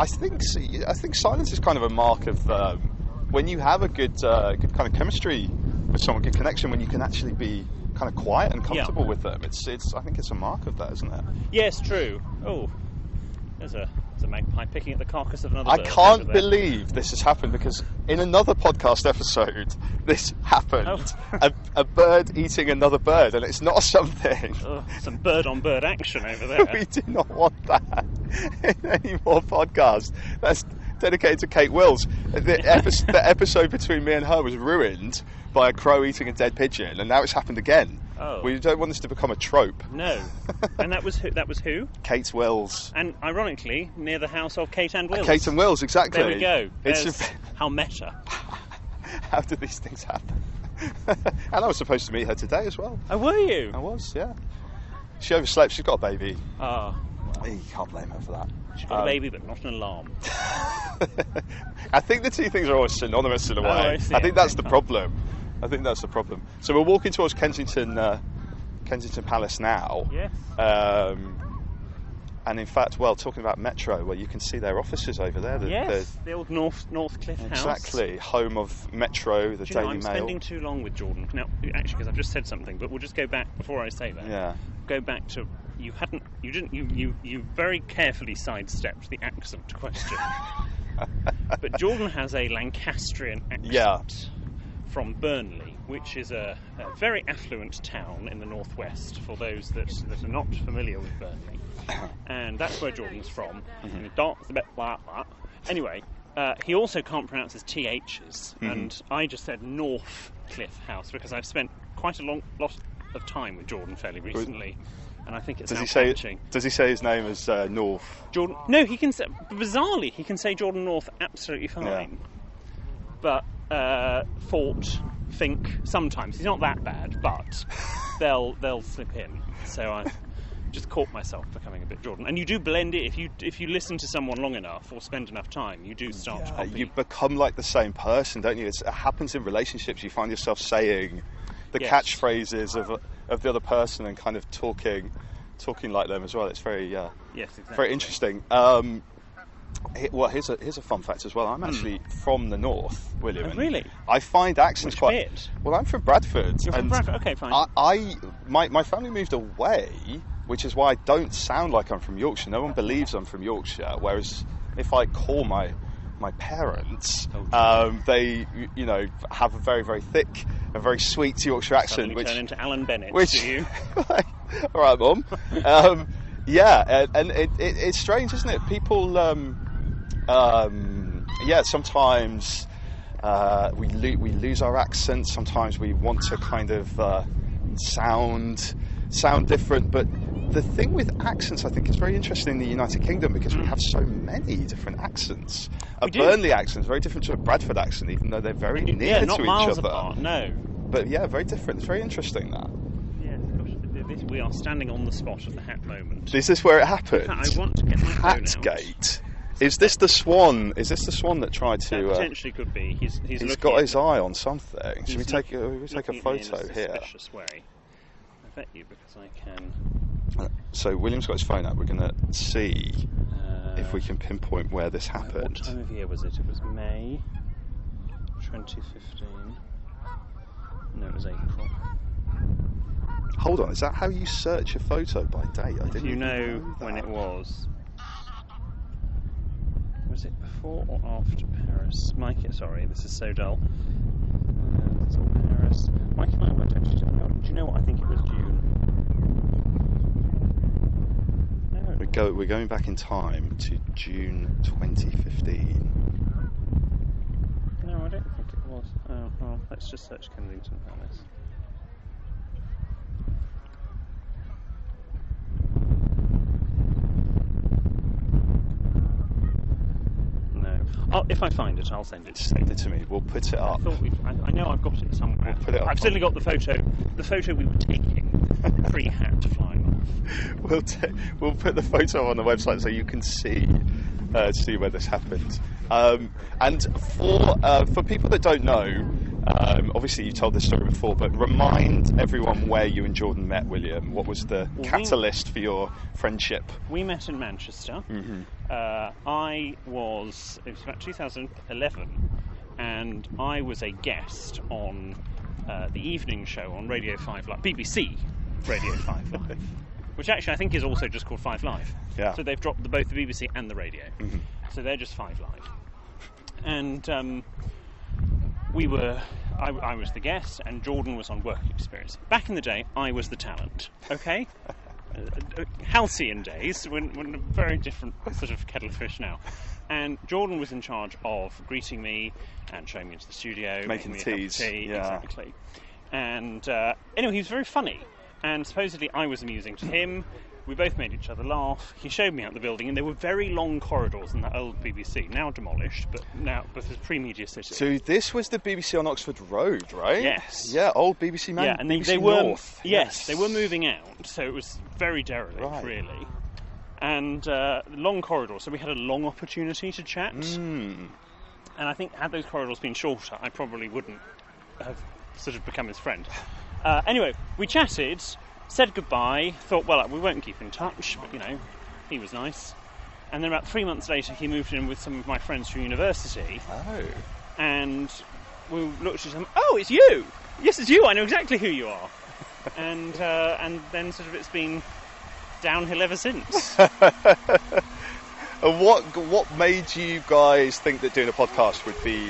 think silence is kind of a mark of when you have a good kind of chemistry with someone, good connection, when you can actually be kind of quiet and comfortable with them. I think it's a mark of that, isn't it? Yes, true. Oh, There's a magpie picking at the carcass of another I bird can't over there. believe this has happened, because in another podcast episode, this happened. Oh. a bird eating another bird, and it's not something. Ugh, some bird-on-bird action over there. We do not want that in any more podcasts. That's dedicated to Kate Wills. The episode between me and her was ruined by a crow eating a dead pigeon, and now it's happened again. Oh. We don't want this to become a trope. No. And that was who? That was who? Kate Wills. And ironically, near the house of Kate and Wills. Kate and Wills, exactly. There we go. It's how meta. How do these things happen? And I was supposed to meet her today as well. Oh, were you? I was, yeah. She overslept. She's got a baby. Ah. You can't blame her for that. She's got a baby, but not an alarm. I think the two things are always synonymous in a way. I see. I think that's the problem. So we're walking towards Kensington Palace now. Yes. And in fact, well, talking about Metro, well, you can see their offices over there. The old Northcliffe House. Exactly, home of Metro, the Daily I'm Mail. spending too long with Jordan. Now, actually, because I've just said something, but we'll just go back before I say that. Yeah. Go back to you very carefully sidestepped the accent question. But Jordan has a Lancastrian accent. Yeah. From Burnley, which is a very affluent town in the northwest, for those that are not familiar with Burnley. And that's where Jordan's from. And he talks a bit like that. Anyway, he also can't pronounce his THs, and I just said Northcliffe House because I've spent quite a lot of time with Jordan fairly recently, and I think it's catching. Does he say his name as North? Jordan? No, he can say, bizarrely, he can say Jordan North absolutely fine. Yeah. But think sometimes he's not that bad, but they'll slip in. So I just caught myself becoming a bit Jordan. And you do blend it if you listen to someone long enough or spend enough time. You do start to copy. You become like the same person, don't you? It happens in relationships. You find yourself saying the catchphrases of the other person and kind of talking like them as well. It's very exactly. very interesting. Well, here's a fun fact as well. I'm actually from the north, William. Oh, really? I find accents Which quite. bit? Well, I'm from Bradford. You're from Bradford. Okay, fine. My family moved away, which is why I don't sound like I'm from Yorkshire. No one believes I'm from Yorkshire. Whereas if I call my parents, they have a very, very thick and very sweet Yorkshire accent, Suddenly which turn into Alan Bennett. which do you? all right, Mum. Yeah, and it's strange, isn't it? People, sometimes we lose our accents. Sometimes we want to kind of sound different. But the thing with accents, I think, is very interesting in the United Kingdom because we have so many different accents. A Burnley accent is very different to a Bradford accent, even though they're very near not to miles each other. Apart, no. But yeah, very different. It's very interesting that. We are standing on the spot of the hat moment. Is this where it happened? In fact, I want to get my phone out. Hatgate. Is this the swan? Is this the swan that tried to? That potentially could be. He's got his eye on something. Should we take a photo in a here? Suspicious way. I bet you because I can. So William's got his phone out. We're going to see if we can pinpoint where this happened. What time of year was it? It was May 2015. No, it was April. Hold on, is that how you search a photo by date? I didn't. You know when it was. Was it before or after Paris? Mikey, sorry, this is so dull. It's all Paris. Mikey and I went actually. Do you know what? I think it was June. No. We're going back in time to June 2015. No, I don't think it was. Oh, well, let's just search Kensington Palace. If I find it, I'll send it. Send it to me. We'll put it up. I know I've got it somewhere. We'll put it up. I've certainly got the photo we were taking pre-hat flying off. We'll put the photo on the website so you can see where this happened. And for people that don't know, obviously you told this story before, but remind everyone where you and Jordan met, William. What was the catalyst for your friendship? We met in Manchester. Mm-hmm. It was about 2011, and I was a guest on the evening show on Radio 5 Live, BBC Radio 5 Live. which actually I think is also just called 5 Live. Yeah. So they've dropped both the BBC and the radio. Mm-hmm. So they're just 5 Live. And I was the guest, and Jordan was on work experience. Back in the day, I was the talent, okay? Halcyon days, when a very different sort of kettle of fish now. And Jordan was in charge of greeting me and showing me into the studio. Making teas. Tea, yeah. Exactly. And anyway, he was very funny. And supposedly I was amusing to him. We both made each other laugh. He showed me out the building, and there were very long corridors in that old BBC, now demolished, but it's pre-Media City. So this was the BBC on Oxford Road, right? Yes. Yeah, old BBC Man. Yeah, and BBC they were North. Yes, they were moving out, so it was very derelict, really. And long corridors, so we had a long opportunity to chat. Mm. And I think had those corridors been shorter, I probably wouldn't have sort of become his friend. Anyway, we chatted. Said goodbye, thought, well, we won't keep in touch, but, he was nice. And then about 3 months later, he moved in with some of my friends from university. Oh. And we looked at him, oh, it's you! Yes, it's you, I know exactly who you are. And then sort of it's been downhill ever since. And what made you guys think that doing a podcast would be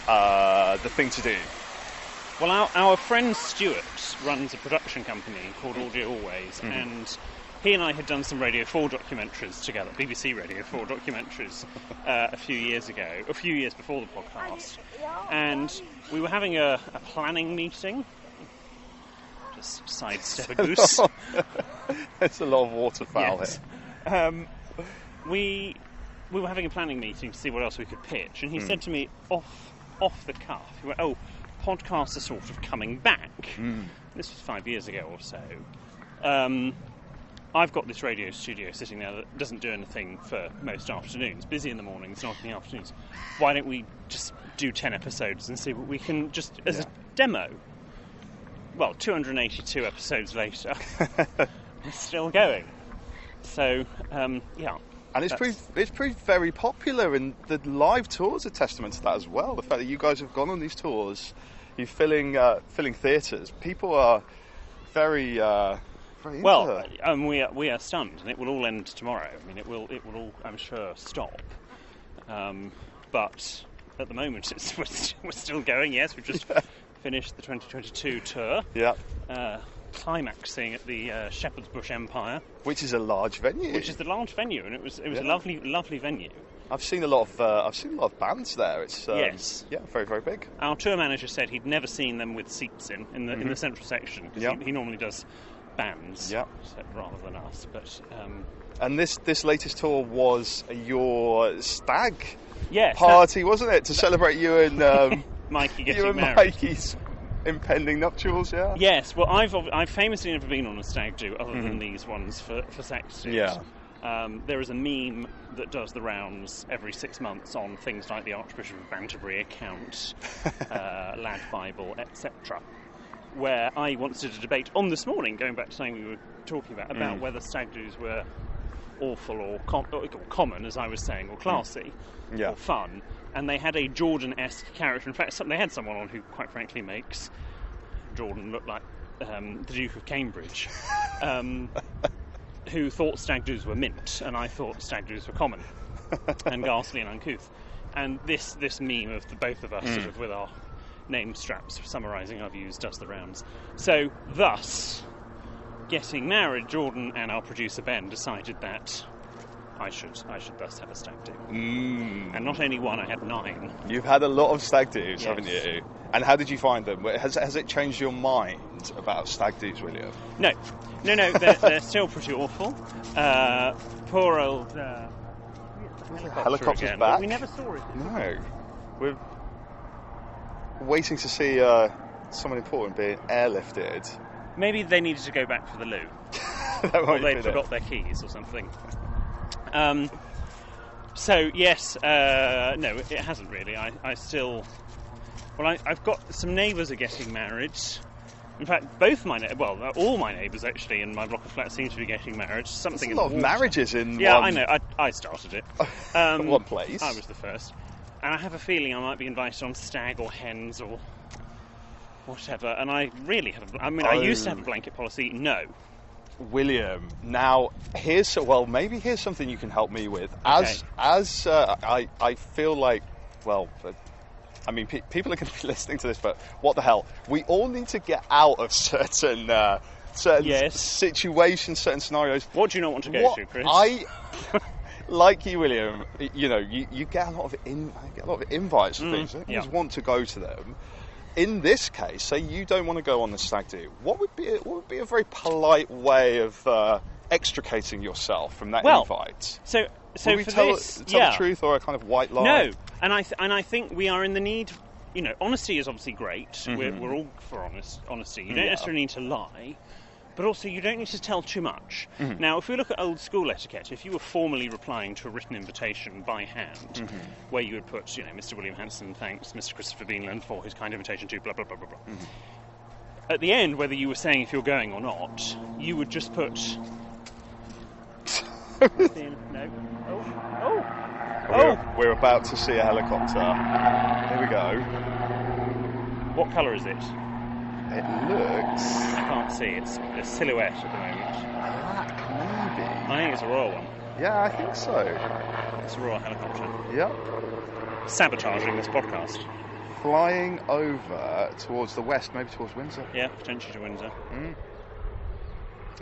the thing to do? Well, our friend Stuart runs a production company called Audio Always, and he and I had done some Radio 4 documentaries together, BBC Radio 4 documentaries, a few years before the podcast. And we were having a planning meeting. Just sidestep a goose. There's a lot of waterfowl here. We were having a planning meeting to see what else we could pitch, and he said to me off the cuff, he went, oh, podcasts are sort of coming back. This was 5 years ago or so. I've got this radio studio sitting there that doesn't do anything for most afternoons. Busy in the mornings, not in the afternoons. Why don't we just do 10 episodes and see what we can just as a demo? Well, 282 episodes later, we're still going. So, yeah. And it's proved very popular, and the live tours are testament to that as well. The fact that you guys have gone on these tours, you're filling theatres. People are very into well. We are stunned, and it will all end tomorrow. I mean, it will all, I'm sure, stop. But at the moment, we're still going. Yes, we've just finished the 2022 tour. Yeah. Climaxing at the Shepherd's Bush Empire, which is a large venue. Which is the large venue, and it was a lovely venue. I've seen a lot of bands there. It's yes, very, very big. Our tour manager said he'd never seen them with seats in the central section, because he normally does bands rather than us. But and this latest tour was your stag Yes, party, wasn't it? To celebrate you and Mikey getting you and married. Mikey's impending nuptials, yeah? Yes, well, I've famously never been on a stag do other than these ones for Sexted. Yeah. There is a meme that does the rounds every 6 months on things like the Archbishop of Canterbury account, Lad Bible, etc., where I wanted to debate on this morning, going back to something we were talking about whether stag do's were awful or common, as I was saying, or classy, or fun. And they had a Jordan-esque character. In fact, they had someone on who, quite frankly, makes Jordan look like the Duke of Cambridge, who thought stag do's were mint, and I thought stag do's were common and ghastly and uncouth. And this meme of the both of us, sort of with our name straps summarising our views, does the rounds. So, thus, getting married, Jordan and our producer Ben decided that I should thus have a stag do. And not only one, I had 9. You've had a lot of stag do's, yes. haven't you? And how did you find them? Has it changed your mind about stag do's, William? No, they're still pretty awful. Poor old helicopter's again. back. We never saw it. No, we're waiting to see someone important being airlifted. Maybe they needed to go back for the loo, or they forgot their keys or something. So yes, no, it hasn't really. I still, well, I've got some neighbours are getting married. In fact, all my neighbours actually in my block of flats seem to be getting married. Something. There's a lot of marriages in. Yeah, one... I know. I started it. One place. I was the first, and I have a feeling I might be invited on stag or hens or whatever. And I really have. I used to have a blanket policy. No. William, now here's something you can help me with. Okay. I feel like, well, I mean, people are going to be listening to this, but what the hell? We all need to get out of certain situations, certain scenarios. What do you not want to go to, Chris? Like you, William, you get a lot of invites for things. You just want to go to them. In this case, say you don't want to go on the stag do. What would be a very polite way of extricating yourself from that invite? So would we tell the truth or a kind of white lie? No, and I think we are in the need. Honesty is obviously great. Mm-hmm. We're all for honesty. You don't necessarily need to lie. But also, you don't need to tell too much. Mm-hmm. Now, if we look at old school etiquette, if you were formally replying to a written invitation by hand, where you would put, Mr. William Hanson, thanks, Mr. Christopher Beanland for his kind invitation to blah, blah, blah, blah, blah. Mm-hmm. At the end, whether you were saying if you're going or not, you would just put... No. Oh! We're about to see a helicopter. Here we go. What colour is it? It looks... I can't see. It's a silhouette at the moment. Black, maybe. I think it's a royal one. Yeah, I think so. It's a royal helicopter. Yep. Sabotaging this podcast. Flying over towards the west, maybe towards Windsor. Yeah, potentially to Windsor.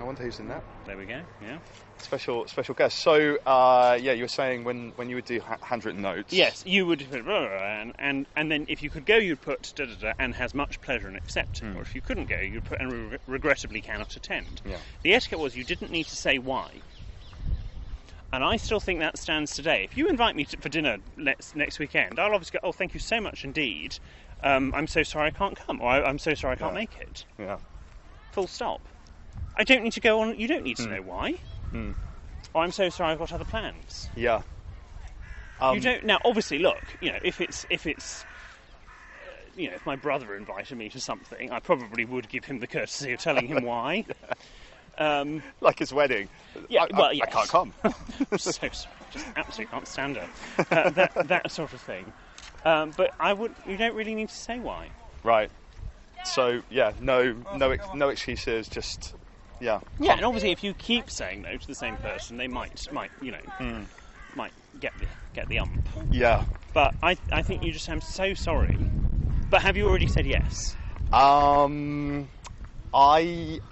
I wonder who's in that. There we go, yeah. Special guest. So, you were saying when you would do handwritten notes. Yes, you would put blah, blah, blah, and then if you could go, you'd put da da da and has much pleasure in accepting. Or if you couldn't go, you'd put and regrettably cannot attend. Yeah. The etiquette was you didn't need to say why. And I still think that stands today. If you invite me for dinner next weekend, I'll obviously go, oh, thank you so much indeed. I'm so sorry I can't come, or I'm so sorry I can't make it. Yeah. Full stop. I don't need to go on. You don't need to know why. Or I'm so sorry, I've got other plans. Yeah. You don't now. Obviously, look. If my brother invited me to something, I probably would give him the courtesy of telling him why. Like his wedding. Yeah. I can't come. I'm so sorry. Just absolutely can't stand her. That sort of thing. But you don't really need to say why. Right. So no excuses. Just. Yeah. Yeah, and obviously, if you keep saying no to the same person, they might get the ump. Yeah. But I think you just say, I'm so sorry. But have you already said yes? I'm kind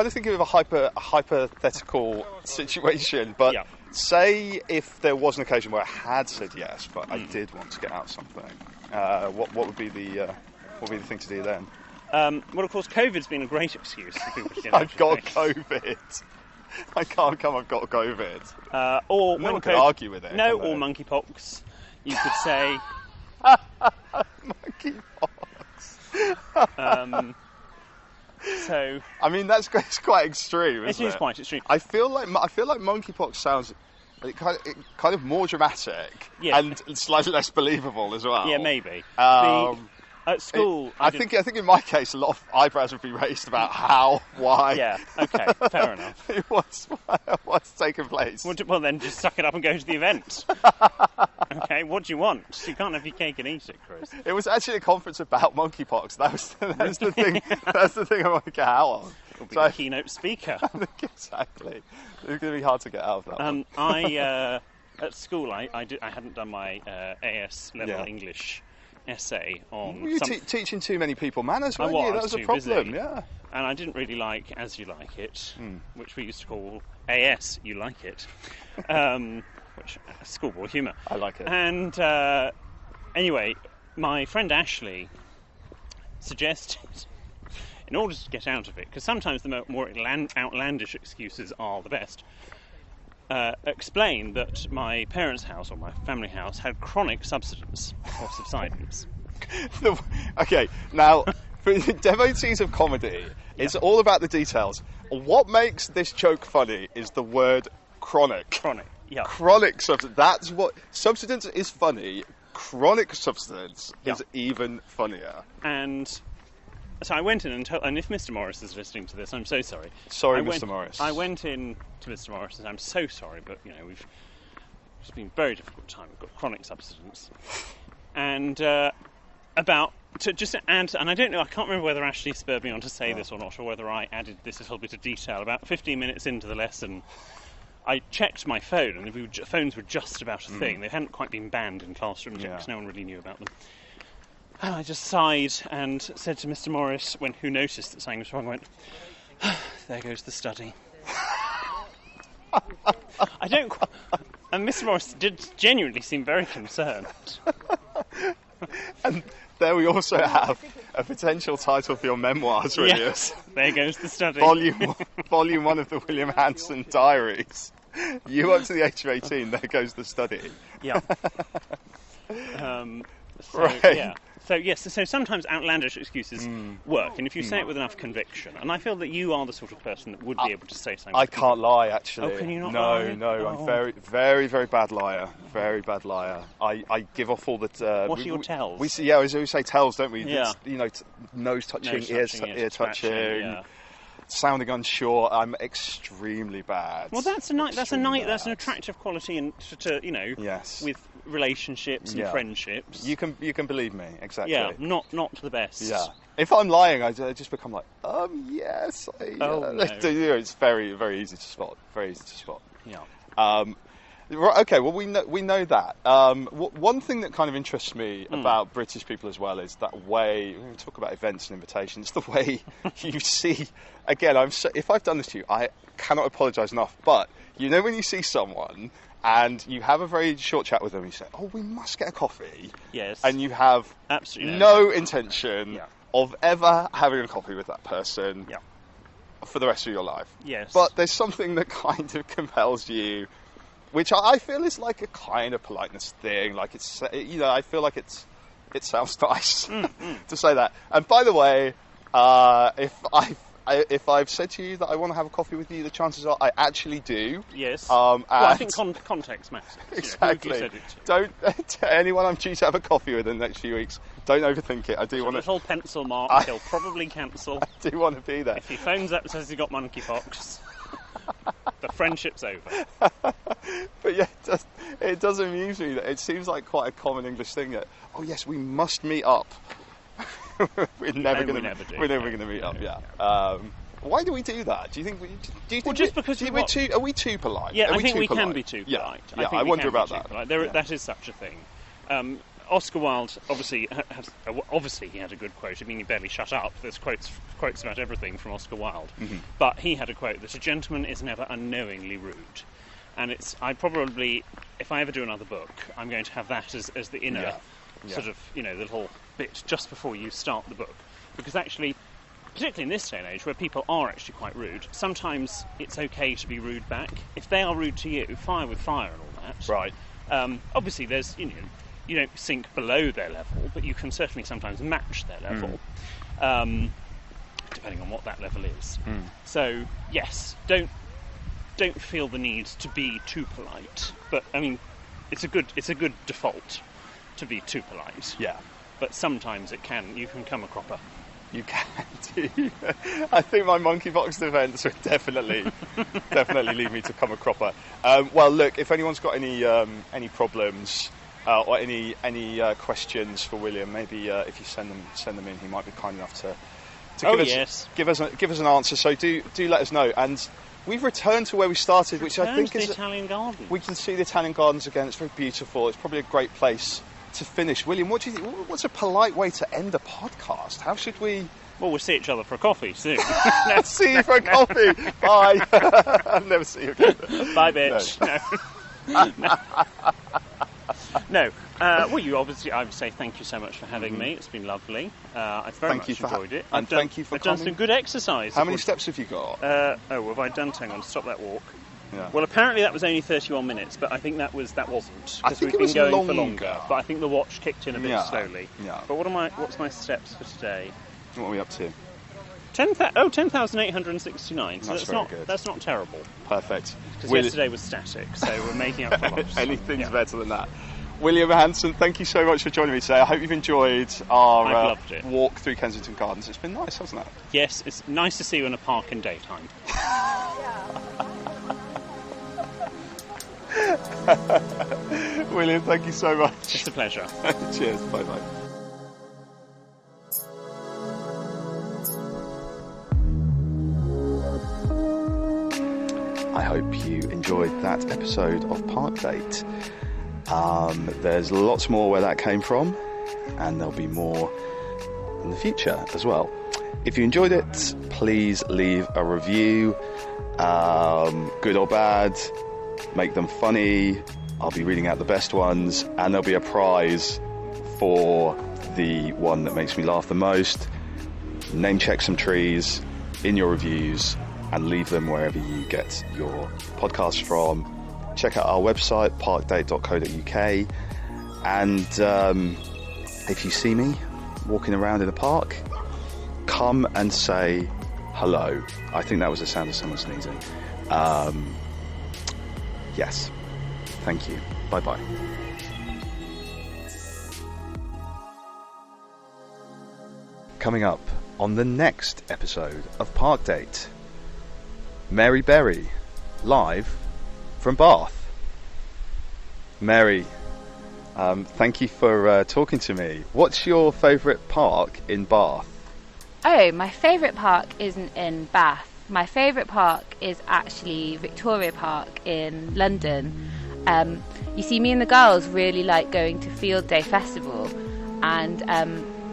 of thinking of a hypothetical situation, but say if there was an occasion where I had said yes, but I did want to get out something. What would be the thing to do then? Well, of course, COVID's been a great excuse for people to get out. I've got COVID. I can't come. I've got COVID. Or no one could argue with it. No, or monkeypox. You could say monkeypox. So I mean, it's quite extreme. Isn't it? It is quite extreme. I feel like monkeypox sounds kind of more dramatic and slightly less believable as well. Yeah, maybe. At school, I think in my case, a lot of eyebrows would be raised about how, why. Yeah. Okay. Fair enough. What's taking place? Well, then just suck it up and go to the event. Okay. What do you want? You can't have your cake and eat it, Chris. It was actually a conference about monkeypox. That's the thing. That's the thing I want to get out of. You'll be the keynote speaker. Exactly. It's going to be hard to get out of that one. At school, I hadn't done my AS level English essay on... Were you teaching too many people manners, weren't you? That was a problem, yeah. And I didn't really like As You Like It, which we used to call AS You Like It, which schoolboy humour. I like it. And anyway, my friend Ashley suggested, in order to get out of it, because sometimes the more outlandish excuses are the best, explain that my parents' house or my family house had chronic subsidence or subsidence. Okay, now for devotees of comedy, it's all about the details. What makes this joke funny is the word chronic. Chronic, yeah. Chronic subsidence. That's what subsidence is funny. Chronic subsidence is even funnier. And so I went in and if Mr. Morris is listening to this, I'm so sorry. Sorry, Mr. Morris. I went in to Mr. Morris and I'm so sorry, but it's been a very difficult time. We've got chronic subsidence. And about to just add, and I don't know, I can't remember whether Ashley spurred me on to say this or not, or whether I added this little bit of detail. About 15 minutes into the lesson, I checked my phone, and phones were just about a thing. They hadn't quite been banned in classrooms yet, because no one really knew about them. And I just sighed and said to Mr. Morris, who noticed that something was wrong, I went, there goes the study. I don't quite... And Mr. Morris did genuinely seem very concerned. And there we also have a potential title for your memoirs, really. Yes, there goes the study. Volume 1 of the William Hanson diaries. You up to the age of 18, there goes the study. Yeah. Right. Yeah. So sometimes outlandish excuses work, and if you say it with enough conviction, and I feel that you are the sort of person that would be able to say something. I can't lie, actually. Oh, can you not lie? No, I'm very, very, very bad liar. Very bad liar. I give off all the... what are your tells? We say tells, don't we? Yeah. Nose touching, ear touching, sounding unsure. I'm extremely bad. Well, that's an attractive quality, and Yes. with relationships and friendships. You can believe me, exactly. Yeah, not the best. Yeah. If I'm lying, I just become like, yes. No. It's very, very easy to spot. Very easy to spot. Yeah. Right, okay, well, we know that. One thing that kind of interests me about British people as well is that way, when we talk about events and invitations, the way you see, again, if I've done this to you, I cannot apologise enough, but when you see someone and you have a very short chat with them, you say, oh, we must get a coffee. Yes. And you have absolutely no intention of ever having a coffee with that person for the rest of your life. Yes. But there's something that kind of compels you, which I feel is like a kind of politeness thing. Like it's, I feel like it sounds nice to say that. And by the way, if I've said to you that I want to have a coffee with you, the chances are I actually do. Yes. Well, I think context matters. Exactly. Don't anyone I'm due to have a coffee with in the next few weeks. Don't overthink it. I do want to. Little pencil mark. He'll probably cancel. I do want to be there. If he phones up and says he's got monkeypox, the friendship's over. But yeah, it does amuse me that it seems like quite a common English thing that, oh yes, we must meet up. we're never going to meet up. Yeah. Why do we do that? Do you think? Do you think? Well, just because are we too polite? Yeah, I think we can be too polite. Yeah, I wonder about that. That is such a thing. Oscar Wilde obviously he had a good quote. I mean, he barely shut up. There's quotes about everything from Oscar Wilde, but he had a quote that a gentleman is never unknowingly rude. And I probably, if I ever do another book, I'm going to have that as the inner sort of, the little bit just before you start the book. Because actually, particularly in this day and age where people are actually quite rude, sometimes it's okay to be rude back. If they are rude to you, fire with fire and all that. Right. Obviously, there's, you don't sink below their level, but you can certainly sometimes match their level, depending on what that level is. So, yes, don't feel the need to be too polite, but I mean, it's a good default to be too polite. Yeah. But sometimes you can come a cropper. You can do. I think my monkeypox defence would definitely lead me to come a cropper. Well, look, if anyone's got any problems or any questions for William, maybe if you send them in, he might be kind enough to give us an answer. So do let us know. And we've returned to where we started, which I think is the Italian Gardens. We can see the Italian Gardens again. It's very beautiful. It's probably a great place to finish. William, what do you think? What's a polite way to end a podcast? How should we? Well, we'll see each other for a coffee soon. See you for a coffee. Bye. I'll never see you again. Bye, bitch. No. No. Well, I would say thank you so much for having me. It's been lovely. I've very much enjoyed it. Thank you for coming. I've done some good exercise. How many steps have you got? Have I done? Hang on, stop that walk. Yeah. Well, apparently that was only 31 minutes, but I think that wasn't. I think we've been going longer. For longer. But I think the watch kicked in a bit slowly. Yeah. But what's my steps for today? What are we up to? 10,869. So that's very good. That's not terrible. Perfect. Because yesterday was static, so we're making up for loss. Anything's better than that. William Hanson, thank you so much for joining me today. I hope you've enjoyed our walk through Kensington Gardens. It's been nice, hasn't it? Yes, it's nice to see you in a park in daytime. William, thank you so much. It's a pleasure. Cheers. Bye-bye. hope you enjoyed that episode of Park Date. There's lots more where that came from, and there'll be more in the future as well. If you enjoyed it, please leave a review, good or bad, make them funny. I'll be reading out the best ones, and there'll be a prize for the one that makes me laugh the most. Name check some trees in your reviews and leave them wherever you get your podcasts from. Check out our website, parkdate.co.uk, and if you see me walking around in a park, come and say hello. I think that was the sound of someone sneezing. Yes. Thank you. Bye-bye. Coming up on the next episode of Park Date, Mary Berry, live from Bath. Mary, thank you for talking to me. What's your favourite park in Bath? Oh, my favourite park isn't in Bath. My favourite park is actually Victoria Park in London. You see, me and the girls really like going to Field Day Festival, and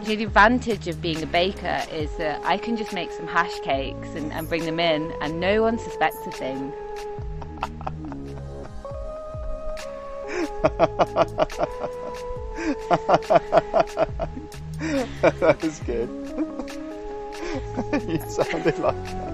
the advantage of being a baker is that I can just make some hash cakes and bring them in, and no one suspects a thing. That was good. You sounded like that.